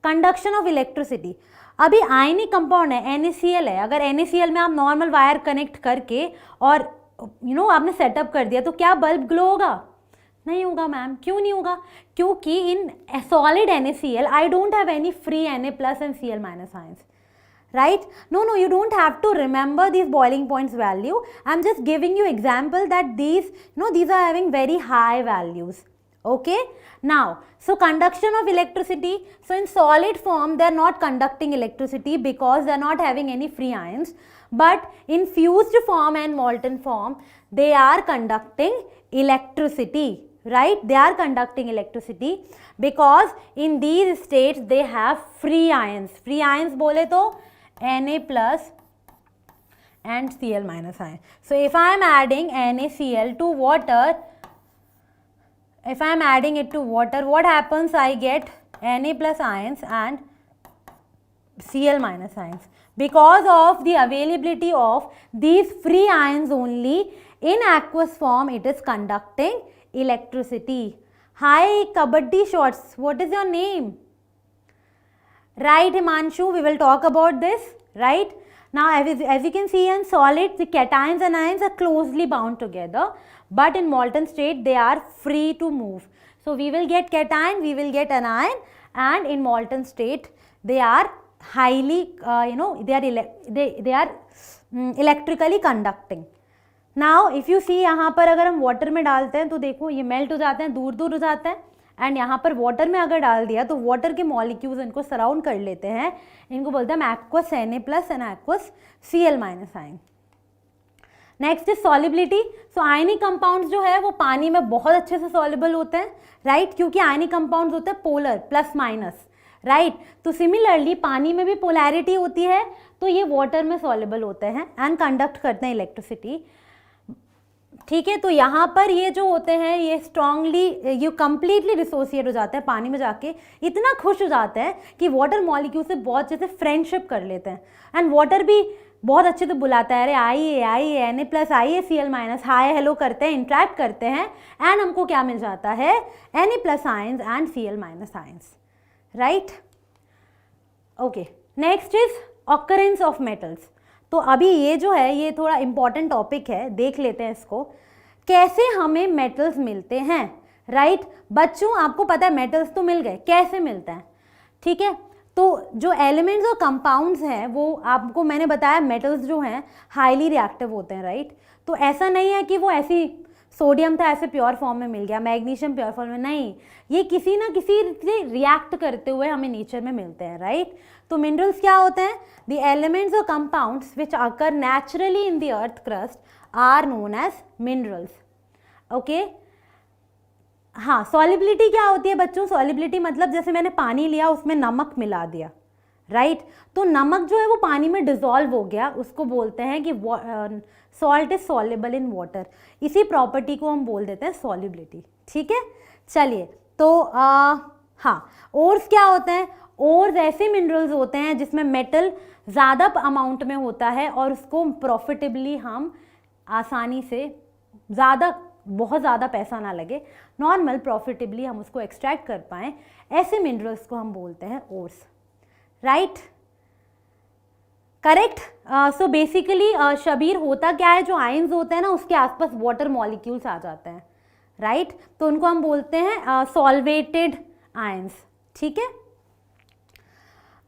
कंडक्शन ऑफ इलेक्ट्रिसिटी, अभी आयनिक कंपाउंड है, NaCl है, अगर NaCl में आप नॉर्मल वायर कनेक्ट करके और आपने सेटअप कर दिया तो क्या बल्ब ग्लो होगा? नहीं होगा मैम। क्यों नहीं होगा? क्योंकि in solid NaCl I don't have any free Na plus and Cl minus ions, right? No, you don't have to remember these boiling points value. I'm just giving you example that these are having very high values. Okay, now so conduction of electricity, so in solid form they are not conducting electricity because they are not having any free ions, but in fused form and molten form they are conducting electricity, right? They are conducting electricity because in these states they have free ions. Free ions bole to Na plus and Cl minus ion. So if I am adding NaCl to water, if I am adding it to water, what happens? I get Na plus ions and Cl minus ions. Because of the availability of these free ions only, in aqueous form it is conducting electricity. Hi Kabaddi Shots, what is your name? Right, Himanshu, we will talk about this, right? Now as you can see in solid, the cations and ions are closely bound together, but in molten state they are free to move. So we will get cation, we will get anion, and in molten state they are highly they are electrically conducting. Now if you see यहाँ पर अगर हम water में डालते हैं तो देखो ये मेल्ट हो जाते हैं, दूर दूर हो जाते हैं, एंड यहाँ पर वाटर में अगर डाल दिया तो वाटर के मॉलिक्यूल्स इनको सराउंड कर लेते हैं, इनको बोलते हैं aqueous Na plus and aqueous Cl minus ion. Next is solubility. So ionic compounds जो है वो पानी में बहुत अच्छे से सॉल्युबल होते हैं, राइट, क्योंकि आयनिक कंपाउंड्स होते हैं पोलर, प्लस माइनस, राइट। तो सिमिलरली पानी में भी पोलैरिटी होती है, तो ये वाटर में सॉल्युबल होते हैं एंड कंडक्ट करते हैं इलेक्ट्रिसिटी, ठीक है। तो यहाँ पर ये जो होते हैं ये स्ट्रांगली ये कंप्लीटली डिसोसिएट हो जाते हैं, पानी में जाके इतना खुश हो जाते हैं कि वाटर मॉलिक्यूल से बहुत जैसे फ्रेंडशिप कर लेते हैं, एंड वाटर भी बहुत अच्छे से बुलाता है, अरे आइए आइए Na प्लस आइए Cl माइनस, हाय हेलो करते हैं, इंट्रैक्ट करते हैं, एंड हमको क्या मिल जाता है Na plus ions and Cl minus ions, right. Okay, next is occurrence of metals. तो अभी ये जो है ये थोड़ा इम्पॉर्टेंट टॉपिक है, देख लेते हैं इसको, कैसे हमें मेटल्स मिलते हैं, राइट। बच्चों आपको पता है मेटल्स तो मिल गए, कैसे मिलते हैं, ठीक है। तो जो एलिमेंट्स और कंपाउंड्स हैं वो आपको मैंने बताया, मेटल्स जो हैं हाईली रिएक्टिव होते हैं, राइट। तो ऐसा नहीं है कि वो ऐसी सोडियम था ऐसे प्योर फॉर्म में मिल गया, मैग्नीशियम प्योर फॉर्म में, नहीं, ये किसी ना किसी से रिएक्ट करते हुए हमें नेचर में मिलते हैं, राइट। तो मिनरल्स क्या होते हैं? द एलिमेंट्स और compounds which occur naturally in the earth crust are known as minerals, okay. हाँ, सॉलिबिलिटी क्या होती है बच्चों? सॉलिबिलिटी मतलब जैसे मैंने पानी लिया उसमें नमक मिला दिया, राइट। तो नमक जो है वो पानी में डिजोल्व हो गया, उसको बोलते हैं कि salt is soluble in water. इसी प्रॉपर्टी को हम बोल देते हैं सॉल्युबिलिटी। ठीक है, चलिए तो हाँ, ओर्स क्या होते हैं? ओर्स ऐसे मिनरल्स होते हैं जिसमें मेटल ज़्यादा अमाउंट में होता है और उसको प्रॉफिटेबली हम आसानी से, बहुत ज़्यादा पैसा ना लगे, नॉर्मल प्रॉफिटेबली हम उसको एक्सट्रैक्ट कर पाएँ, ऐसे मिनरल्स को हम बोलते हैं ores. Right, correct. So basically शबीर होता क्या है, जो आयंस होते हैं ना उसके आसपास वाटर मॉलिक्यूल्स आ जाते हैं, राइट। तो उनको हम बोलते हैं सॉल्वेटेड आयंस। ठीक है,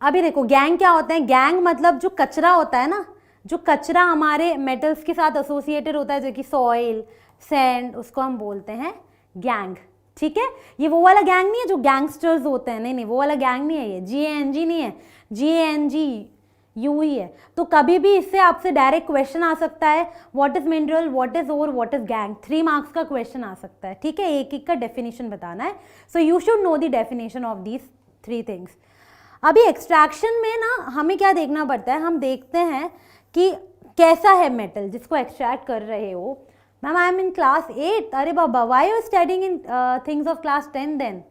अभी देखो गैंग क्या होता है? गैंग मतलब जो कचरा होता है ना, जो कचरा हमारे मेटल्स के साथ एसोसिएटेड होता है, जो कि सॉइल, सैंड, उसको हम बोलते हैं गैंग। ठीक है, ये वो वाला गैंग नहीं है जो गैंगस्टर्स होते हैं, नहीं, वो वाला गैंग नहीं है, ये GANG नहीं है, GANGU ही है। तो कभी भी इससे आपसे डायरेक्ट क्वेश्चन आ सकता है, what is mineral, what is ore, what is gangue. 3 marks का क्वेश्चन आ सकता है। ठीक है, एक एक का डेफिनेशन बताना है। So you should know the definition of these 3 things. अभी एक्सट्रैक्शन में ना हमें क्या देखना पड़ता है, हम देखते हैं कि कैसा है मेटल जिसको एक्सट्रैक्ट कर रहे हो। Ma'am I am in class 8। अरे बाबा, why you studying in things of class 10 then?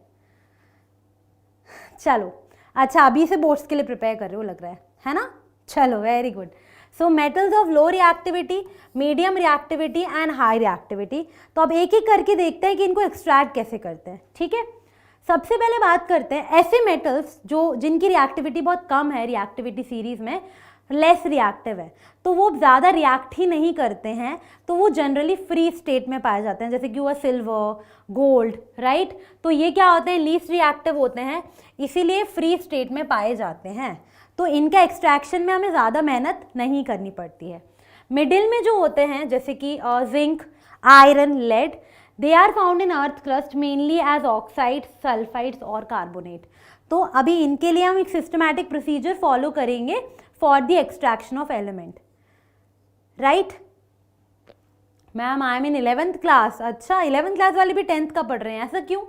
चलो अच्छा, अभी से बोर्ड्स के लिए प्रिपेयर कर रहे हो लग रहा है ना? चलो, very good. So metals of low reactivity, medium reactivity and high reactivity. तो अब एक एक करके देखते हैं कि इनको एक्सट्रैक्ट कैसे करते हैं। ठीक है, सबसे पहले बात करते हैं ऐसे मेटल्स जिनकी रिएक्टिविटी बहुत कम है, रिएक्टिविटी सीरीज में लेस रिएक्टिव है, तो वो ज़्यादा रिएक्ट ही नहीं करते हैं, तो वो जनरली फ्री स्टेट में पाए जाते हैं, जैसे कि हुआ सिल्वर, गोल्ड, राइट। तो ये क्या होते हैं? लीस्ट रिएक्टिव होते हैं, इसीलिए फ्री स्टेट में पाए जाते हैं। तो इनका एक्सट्रैक्शन में हमें ज़्यादा मेहनत नहीं करनी पड़ती है। मिडिल में जो होते हैं जैसे कि zinc, iron, lead, they are found in earth crust mainly as oxide, sulphides और कार्बोनेट। तो अभी इनके लिए हम एक सिस्टमैटिक प्रोसीजर फॉलो करेंगे for the extraction of element. Right ma'am, I am in 11th class. अच्छा, 11th क्लास वाले भी 10th का पढ़ रहे हैं, ऐसा क्यों?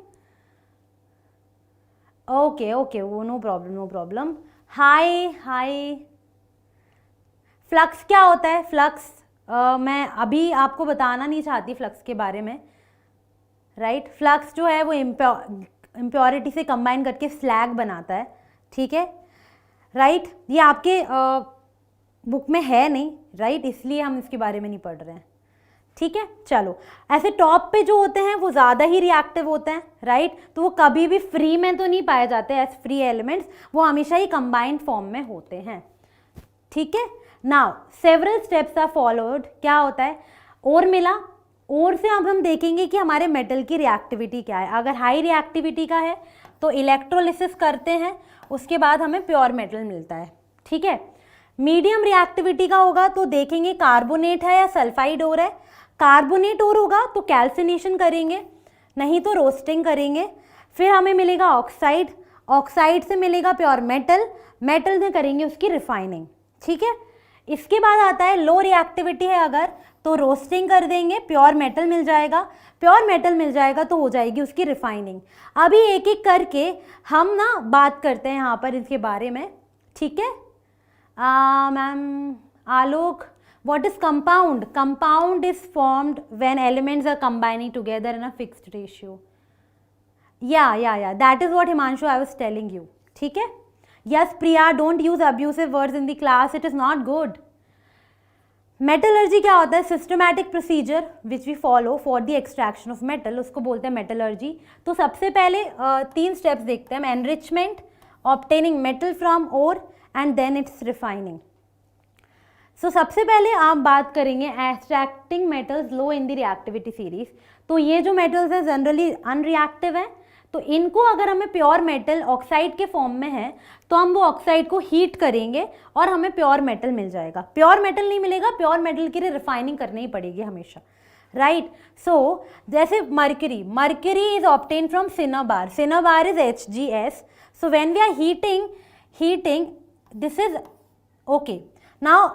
ओके ओके, वो नो प्रॉब्लम, नो प्रॉब्लम। हाय हाय, फ्लक्स क्या होता है? फ्लक्स मैं अभी आपको बताना नहीं चाहती फ्लक्स के बारे में, राइट। फ्लक्स जो है वो इम्प्योरिटी से कंबाइन करके स्लैग बनाता है। ठीक है, राइट। ये आपके बुक में है नहीं, राइट, इसलिए हम इसके बारे में नहीं पढ़ रहे हैं। ठीक है, चलो। ऐसे टॉप पे जो होते हैं वो ज़्यादा ही रिएक्टिव होते हैं, राइट। तो वो कभी भी फ्री में तो नहीं पाए जाते एज फ्री एलिमेंट्स, वो हमेशा ही कंबाइंड फॉर्म में होते हैं। ठीक है, now several steps are followed. क्या होता है? और मिला, और से अब हम देखेंगे कि हमारे मेटल की रिएक्टिविटी क्या है। अगर हाई रिएक्टिविटी का है तो इलेक्ट्रोलिसिस करते हैं, उसके बाद हमें प्योर मेटल मिलता है। ठीक है, मीडियम रिएक्टिविटी का होगा तो देखेंगे कार्बोनेट है या सल्फाइड और है। कार्बोनेट और होगा तो कैल्सिनेशन करेंगे, नहीं तो रोस्टिंग करेंगे। फिर हमें मिलेगा ऑक्साइड, ऑक्साइड से मिलेगा प्योर मेटल, मेटल में करेंगे उसकी रिफाइनिंग। ठीक है, इसके बाद आता है लो रिएक्टिविटी है अगर, तो रोस्टिंग कर देंगे, प्योर मेटल मिल जाएगा। प्योर मेटल मिल जाएगा तो हो जाएगी उसकी रिफाइनिंग। अभी एक एक करके हम ना बात करते हैं यहाँ पर इसके बारे में। ठीक है ma'am, Alok, what is compound? Compound is formed when elements are combining together in a fixed ratio. Yeah, that is what Himanshu I was telling you. ठीक है, yes Priya, don't use abusive words in the class, it is not good. Metallurgy क्या होता है? Systematic procedure which we follow for the extraction of metal, उसको बोलते हैं metallurgy. तो सबसे पहले 3 स्टेप्स देखते हैं, enrichment, obtaining metal from ore and then its refining. So सबसे पहले आप बात करेंगे extracting metals low in the reactivity series. तो ये जो मेटल्स है जनरली अनरिएक्टिव है, तो इनको अगर हमें प्योर मेटल ऑक्साइड के फॉर्म में है तो हम वो ऑक्साइड को हीट करेंगे और हमें प्योर मेटल मिल जाएगा। प्योर मेटल नहीं मिलेगा, प्योर मेटल के लिए रिफाइनिंग करनी ही पड़ेगी हमेशा, राइट। सो जैसे mercury, mercury is obtain from cinnabar, cinnabar is HgS। So when we are heating this is okay. Now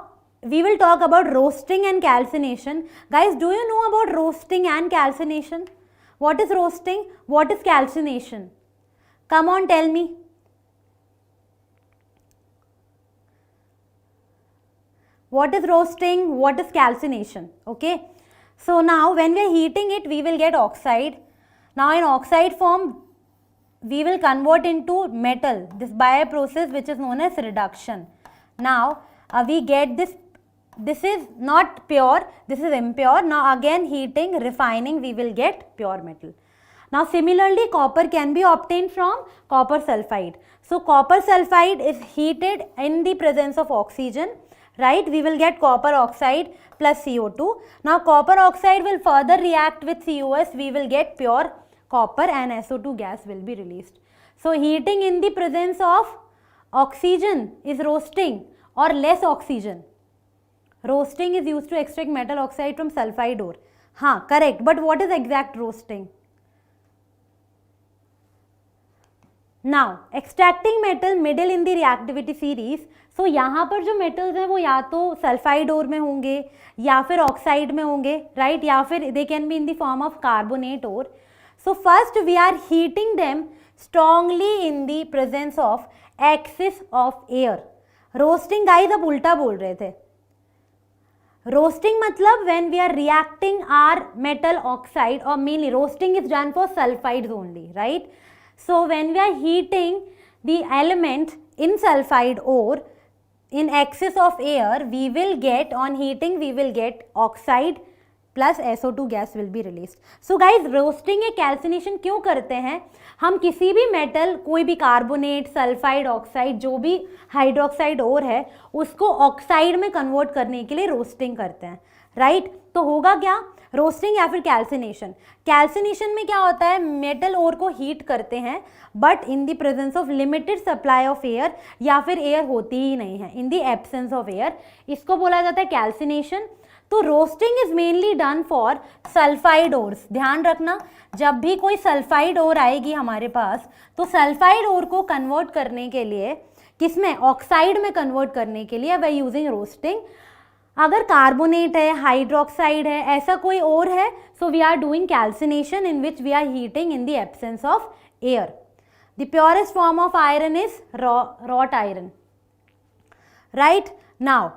we will talk about roasting and calcination. Guys, do you know about roasting and calcination? What is roasting? What is calcination? Come on, tell me. What is roasting? What is calcination? Okay. So now when we are heating it, we will get oxide. Now in oxide form, we will convert into metal, this by a process which is known as reduction. Now we get this is not pure, this is impure. Now again heating, refining, we will get pure metal. Now similarly, copper can be obtained from copper sulfide. So copper sulfide is heated in the presence of oxygen, right? We will get copper oxide plus CO2. Now copper oxide will further react with COS, we will get pure copper and SO2 gas will be released. So heating in the presence of oxygen is roasting or less oxygen. Roasting is used to extract metal oxide from sulfide ore. हाँ, correct. But what is exact roasting? Now, extracting metal middle in the reactivity series. So यहाँ पर जो metals हैं वो या तो sulfide ore में होंगे या फिर oxide में होंगे, right? या फिर they can be in the form of carbonate ore. So first we are heating them strongly in the presence of excess of air. Roasting guys अब उल्टा बोल रहे थे. Roasting मतलब when we are reacting our metal oxide, or mainly roasting is done for sulfides only, right? So when we are heating the element in sulfide ore in excess of air, we will get, on heating we will get oxide plus SO2 gas will be released. So guys, roasting या calcination क्यों करते हैं? हम किसी भी metal, कोई भी carbonate, sulphide, oxide, जो भी हाइड्रोक्साइड ओर है उसको ऑक्साइड में कन्वर्ट करने के लिए रोस्टिंग करते हैं, राइट? तो होगा क्या? रोस्टिंग या फिर कैल्सिनेशन. कैल्सिनेशन में क्या होता है? मेटल ओर को हीट करते हैं but in the presence of limited supply of air, या फिर एयर होती ही नहीं है, इन द एब्सेंस ऑफ एयर. इसको बोला जाता है कैल्सिनेशन. तो roasting is mainly done for sulphide ores. ध्यान रखना, जब भी कोई सल्फाइड ओर आएगी हमारे पास, तो सल्फाइड ओर को कन्वर्ट करने के लिए, किसमें? ऑक्साइड में कन्वर्ट करने के लिए वी यूजिंग रोस्टिंग. अगर कार्बोनेट है, हाइड्रोक्साइड है, ऐसा कोई और है, so we are doing calcination in which we are heating in the absence of air. The purest form of iron is wrought iron, right? Now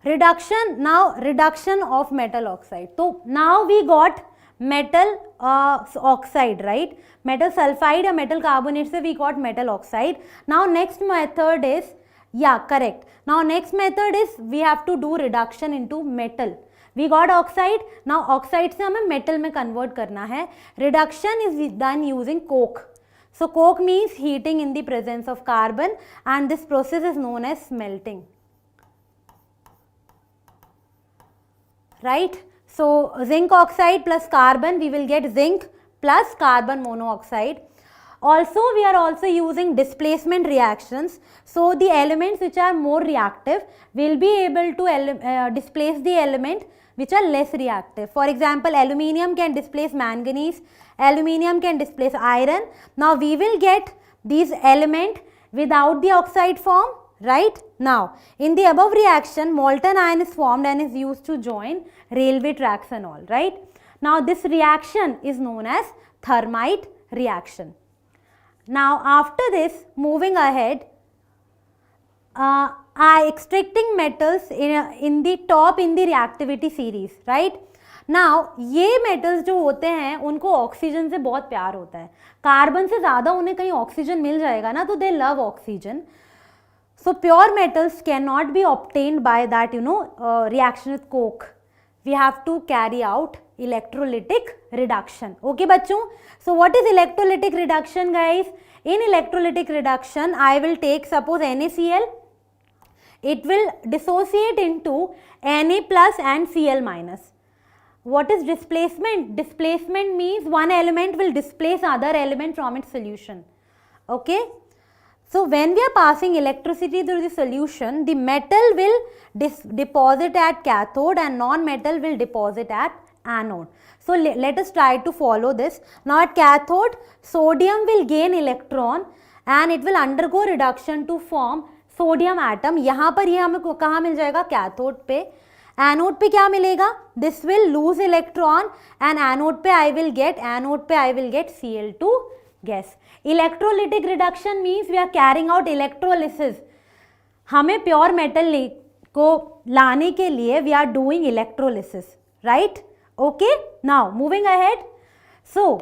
reduction of metal oxide. So now we got metal oxide, right? Metal sulfide or metal carbonate से we got metal oxide. Now next method is, yeah, correct. Now next method is we have to do reduction into metal. We got oxide. Now oxide से हमें metal में convert करना है. Reduction is done using coke. So coke means heating in the presence of carbon, and this process is known as smelting. Right? So zinc oxide plus carbon, we will get zinc plus carbon monoxide. Also we are also using displacement reactions. So the elements which are more reactive will be able to displace the element which are less reactive. For example, aluminium can displace manganese, aluminium can displace iron. Now we will get these element without the oxide form, right? Now in the above reaction, molten iron is formed and is used to join railway tracks and all, right? Now this reaction is known as thermite reaction. Now after this, moving ahead, extracting metals in the top in the reactivity series, right? Now ये metals जो होते हैं उनको oxygen से बहुत प्यार होता है. कार्बन से ज़्यादा उन्हें कहीं ऑक्सीजन मिल जाएगा ना, तो they love oxygen. So pure metals cannot be obtained by that, reaction with coke. We have to carry out electrolytic reduction. Okay बच्चों? So what is electrolytic reduction, guys? In electrolytic reduction, I will take suppose NaCl. It will dissociate into Na plus and Cl minus. What is displacement? Displacement means one element will displace other element from its solution. Okay? So when we are passing electricity through the solution, the metal will deposit at cathode and non-metal will deposit at anode. So let us try to follow this. Now at cathode, sodium will gain electron and it will undergo reduction to form sodium atom. यहाँ पर ये हमें कहाँ मिल जाएगा? Cathode पे. Anode पे क्या मिलेगा? This will lose electron and anode पे I will get Cl2 gas. Electrolytic reduction means we are carrying out electrolysis. हमें प्योर मेटल को लाने के लिए we are doing electrolysis, right? Okay, now moving ahead. So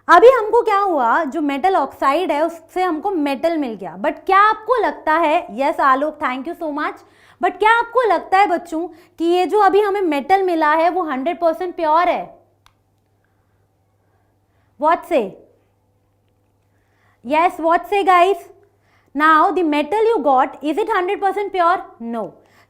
अभी हमको क्या हुआ, जो मेटल ऑक्साइड है उससे हमको मेटल मिल गया. बट क्या आपको लगता है, yes Alok, thank you so much, but क्या आपको लगता है बच्चों कि ये जो अभी हमें मेटल मिला है वो 100% प्योर है? व्हाट से? यस, व्हाट से guys? Now the metal you got, is it 100% pure? No.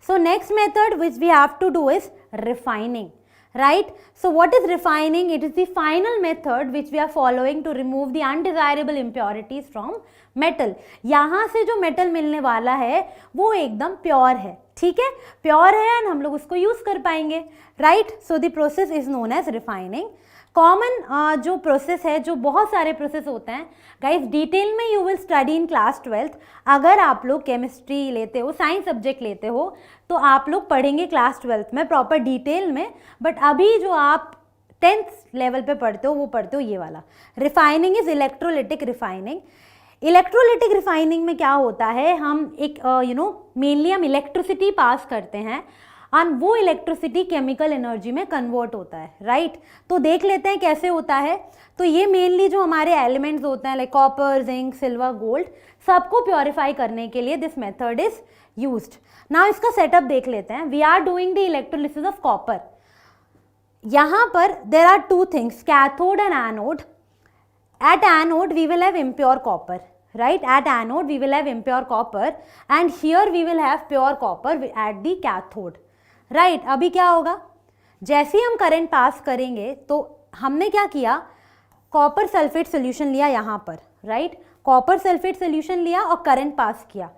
So next method which we have to do is refining, right? So what is refining? It is the final method which we are following to remove the undesirable impurities from metal. यहाँ से जो metal मिलने वाला है वो एकदम pure है, ठीक है? Pure है and हम लोग उसको use कर पाएंगे, right? So the process is known as refining. Common जो प्रोसेस है, जो बहुत सारे प्रोसेस होते हैं गाइस, डिटेल में you will study in class 12th. अगर आप लोग केमिस्ट्री लेते हो, साइंस सब्जेक्ट लेते हो, तो आप लोग पढ़ेंगे क्लास 12th में प्रॉपर डिटेल में. बट अभी जो आप 10th लेवल पे पढ़ते हो वो पढ़ते हो ये वाला. Refining is electrolytic refining. Electrolytic refining में क्या होता है, हम एक मेनली हम इलेक्ट्रिसिटी पास करते हैं और वो इलेक्ट्रिसिटी केमिकल एनर्जी में कन्वर्ट होता है, राइट? तो देख लेते हैं कैसे होता है. तो ये मेनली जो हमारे एलिमेंट्स होते हैं like copper, zinc, silver, gold, सबको प्योरीफाई करने के लिए this method is used. Now इसका सेटअप देख लेते हैं. We are doing the electrolysis of copper. यहाँ पर there are two things, cathode and anode. At anode we will have impure copper, right? At anode we will have impure copper and here we will have pure copper at the cathode, right? अभी क्या होगा, जैसे ही हम current pass करेंगे तो हमने क्या किया, कॉपर सल्फेट सोल्यूशन लिया यहाँ पर, राइट? कॉपर सल्फेट सोल्यूशन लिया और करंट पास किया.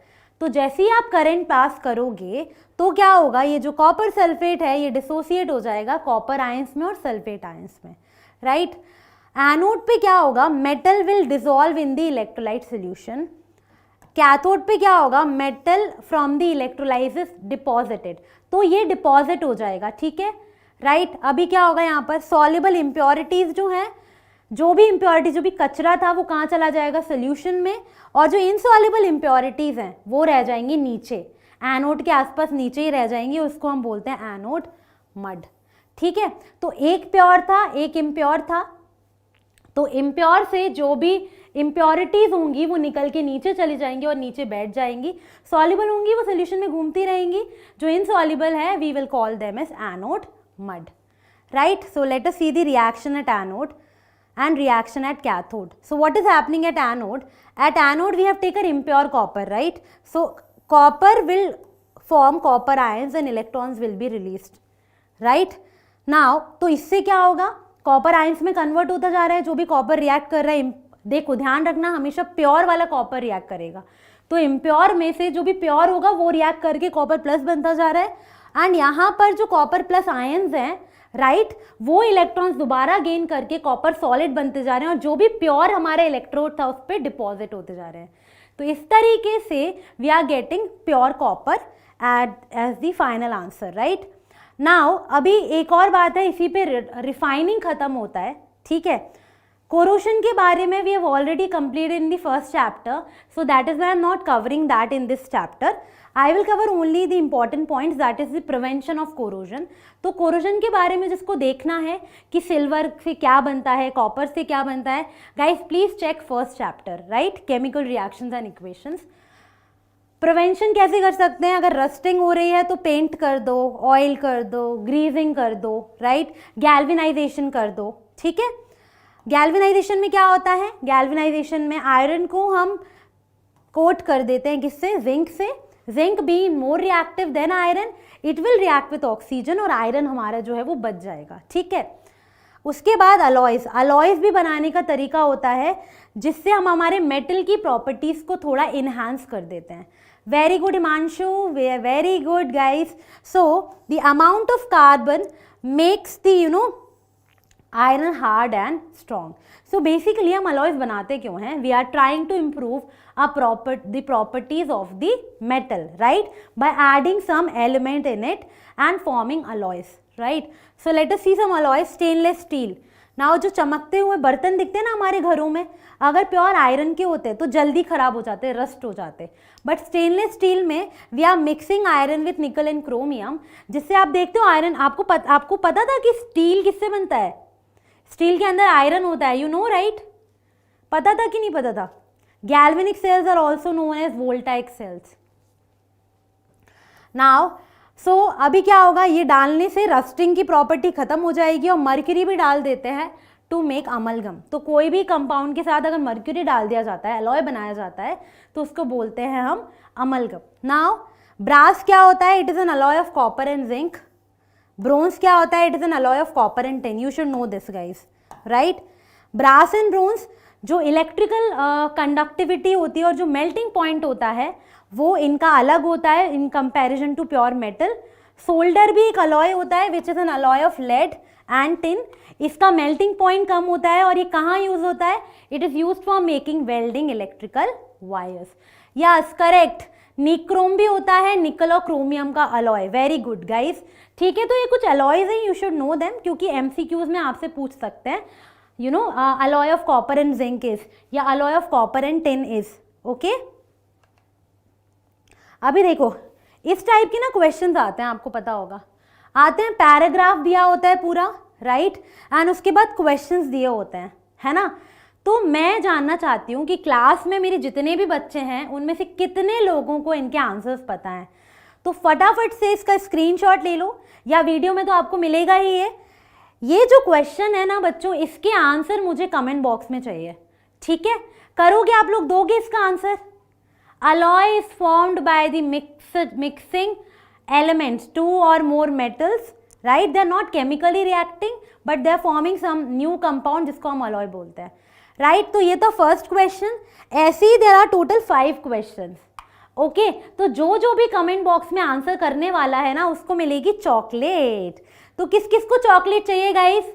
तो जैसे ही आप करंट पास करोगे तो क्या होगा, ये जो कॉपर सल्फेट है ये डिसोसिएट हो जाएगा कॉपर आयंस में और सल्फेट आयंस में, राइट? एनोड पे क्या होगा, metal will dissolve in the electrolyte solution. Cathode पे क्या होगा, metal from the electrolysis deposited, तो ये डिपॉजिट हो जाएगा, ठीक है, राइट? अभी क्या होगा, यहाँ पर सॉल्युबल इम्प्योरिटीज जो हैं, जो भी इम्प्योरिटी, जो भी कचरा था वो कहाँ चला जाएगा, सोल्यूशन में, और जो इनसॉल्युबल इम्प्योरिटीज हैं वो रह जाएंगी नीचे, एनोड के आसपास नीचे ही रह जाएंगी, उसको हम बोलते हैं एनोड मड, ठीक है? तो एक प्योर था, एक इम्प्योर था. तो इम्प्योर से जो भी इम्प्योरिटीज होंगी वो निकल के नीचे चली जाएंगी और नीचे बैठ जाएंगी. सॉल्युबल होंगी वो सोल्यूशन में घूमती रहेंगी. जो इनसॉल्युबल है we will call them as anode mud, right? So let us see the reaction at anode and reaction at cathode. So what is happening at anode? At anode we have taken impure copper, right? So copper will form copper ions and electrons will be released, right? Now तो इससे क्या होगा, copper ions में convert होता जा रहा है. जो भी कॉपर रिएक्ट कर रहा है, देखो ध्यान रखना, हमेशा प्योर वाला कॉपर रिएक्ट करेगा. तो इम्प्योर में से जो भी प्योर होगा वो रिएक्ट करके कॉपर प्लस बनता जा रहा है. एंड यहाँ पर जो कॉपर प्लस आयंस हैं, राइट, वो इलेक्ट्रॉन्स दोबारा गेन करके कॉपर सॉलिड बनते जा रहे हैं और जो भी प्योर हमारा इलेक्ट्रोड था उस पर डिपॉजिट होते जा रहे हैं. तो इस तरीके से we are getting pure copper as the final answer, right? Now अभी एक और बात है, इसी पे रिफाइनिंग खत्म होता है, ठीक है? कोरोशन के बारे में we have already completed in the first chapter, so that is why I am not covering that in this chapter. I will cover only the important points, that is the prevention of corrosion. तो corrosion के बारे में जिसको देखना है कि silver से क्या बनता है, कॉपर से क्या बनता है, guys please check first chapter, right? Chemical reactions and equations. Prevention कैसे कर सकते हैं, अगर रस्टिंग हो रही है तो पेंट कर दो, ऑयल कर दो, ग्रीजिंग कर दो, राइट? गैल्वेनाइजेशन कर दो, ठीक है? गैल्वेनाइजेशन में क्या होता है, गैल्वेनाइजेशन में आयरन को हम कोट कर देते हैं, किससे, जिंक से. Zinc being more reactive than iron, it will react with oxygen और आयरन हमारा जो है वो बच जाएगा, ठीक है? उसके बाद अलॉयज. अलॉयज भी बनाने का तरीका होता है जिससे हम हमारे मेटल की प्रॉपर्टीज को थोड़ा इनहांस कर देते हैं. Very good Himanshu, very good guys. So the amount of carbon makes the iron hard and strong. So basically हम अलॉयज बनाते क्यों हैं, we are trying to improve the properties of the metal, right, by adding some element in it and forming alloys, right? So let us see some alloys. Stainless steel. Now जो चमकते हुए बर्तन दिखते हैं ना हमारे घरों में, अगर प्योर आयरन के होते तो जल्दी खराब हो जाते, रस्ट हो जाते, बट स्टेनलेस स्टील में we are mixing iron with nickel and chromium, जिससे आप देखते हो आयरन, आपको पता था कि स्टील किससे बनता है? स्टील के अंदर आयरन होता है, यू नो राइट? पता था कि नहीं पता था? Galvanic cells are also known as voltaic cells. Now so अभी क्या होगा, ये डालने से रस्टिंग की प्रॉपर्टी खत्म हो जाएगी, और मर्क्यूरी भी डाल देते हैं टू मेक अमलगम। तो कोई भी कंपाउंड के साथ अगर मर्क्यूरी डाल दिया जाता है, एलॉय बनाया जाता है, तो उसको बोलते हैं हम अमलगम। नाउ ब्रास क्या होता है? It is an alloy of copper and zinc. Bronze क्या होता है? It is an alloy of copper and tin. You should know this guys, right? Brass and bronze जो इलेक्ट्रिकल कंडक्टिविटी होती है और जो मेल्टिंग पॉइंट होता है वो इनका अलग होता है in comparison to pure metal. Solder भी एक अलॉय होता है which is an alloy of lead and tin. इसका मेल्टिंग पॉइंट कम होता है और ये कहाँ यूज होता है? It is use for making welding electrical wires. Yes correct, nichrome भी होता है निकल और क्रोमियम का अलॉय। वेरी गुड गाइस, ठीक है। तो ये कुछ अलॉयज हैं, यू शुड नो देम, क्योंकि एमसीक्यूज में आपसे पूछ सकते हैं, you know, alloy of copper and zinc is, या alloy of copper and tin is, okay. अभी देखो इस टाइप के ना क्वेश्चंस आते हैं, आपको पता होगा, आते हैं, पैराग्राफ दिया होता है पूरा, राइट, एंड उसके बाद क्वेश्चंस दिए होते हैं, है ना। तो मैं जानना चाहती हूँ कि क्लास में मेरे जितने भी बच्चे हैं उनमें से कितने लोगों को इनके आंसर्स पता हैं। तो फटाफट से इसका स्क्रीनशॉट ले लो, या वीडियो में तो आपको मिलेगा ही ये जो क्वेश्चन है ना बच्चों, इसके आंसर मुझे कमेंट बॉक्स में चाहिए, ठीक है। करोगे आप लोग, दोगे इसका answer? alloy is formed by the mixing elements, two or more metals, right? They are not chemically reacting but they are forming some new compound जिसको हम alloy बोलते हैं, right? तो ये तो फर्स्ट क्वेश्चन। ऐसे ही there are total 5 questions, okay. तो जो भी कमेंट बॉक्स में आंसर करने वाला है ना उसको मिलेगी चॉकलेट। तो किस किस को चॉकलेट चाहिए गाइस,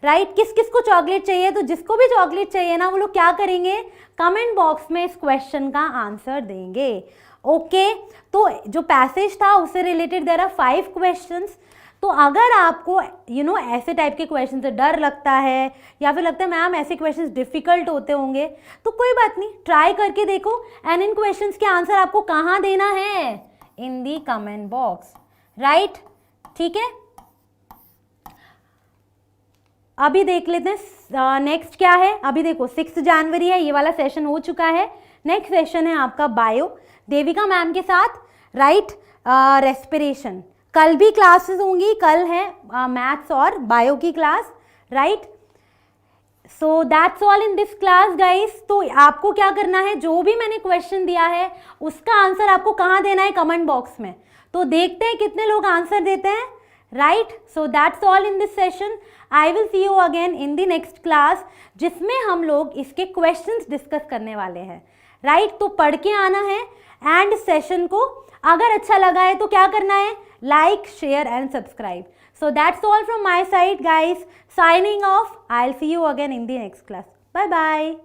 राइट? किस किस को चॉकलेट चाहिए? तो जिसको भी चॉकलेट चाहिए ना वो लोग क्या करेंगे, कमेंट बॉक्स में इस क्वेश्चन का आंसर देंगे, ओके। तो जो पैसेज था उससे रिलेटेड देयर आर 5 क्वेश्चंस। तो अगर आपको यू नो ऐसे टाइप के क्वेश्चन से डर लगता है या फिर लगता है मैम ऐसे क्वेश्चंस डिफिकल्ट होते होंगे, तो कोई बात नहीं, ट्राई करके देखो, एंड इन क्वेश्चंस के आंसर आपको कहाँ देना है? इन दी कमेंट बॉक्स, राइट? ठीक है। अभी देख लेते हैं नेक्स्ट क्या है। अभी देखो 6 जनवरी है, ये वाला सेशन हो चुका है। नेक्स्ट सेशन है आपका बायो, देविका मैम के साथ, राइट? रेस्पिरेशन। कल भी क्लासेस होंगी, कल है मैथ्स और बायो की class, right? So that's all in this class guys. तो आपको क्या करना है, जो भी मैंने क्वेश्चन दिया है उसका आंसर आपको कहाँ देना है? कमेंट बॉक्स में। तो देखते हैं कितने लोग आंसर देते हैं, right? So that's all in this session. I will see you again in the next class, जिसमें हम लोग इसके क्वेश्चंस डिस्कस करने वाले हैं, राइट? तो पढ़ के आना है, एंड सेशन को अगर अच्छा लगा है तो क्या करना है? Like, share and subscribe. So that's all from my side guys, signing off. I will see you again in the next class. Bye bye.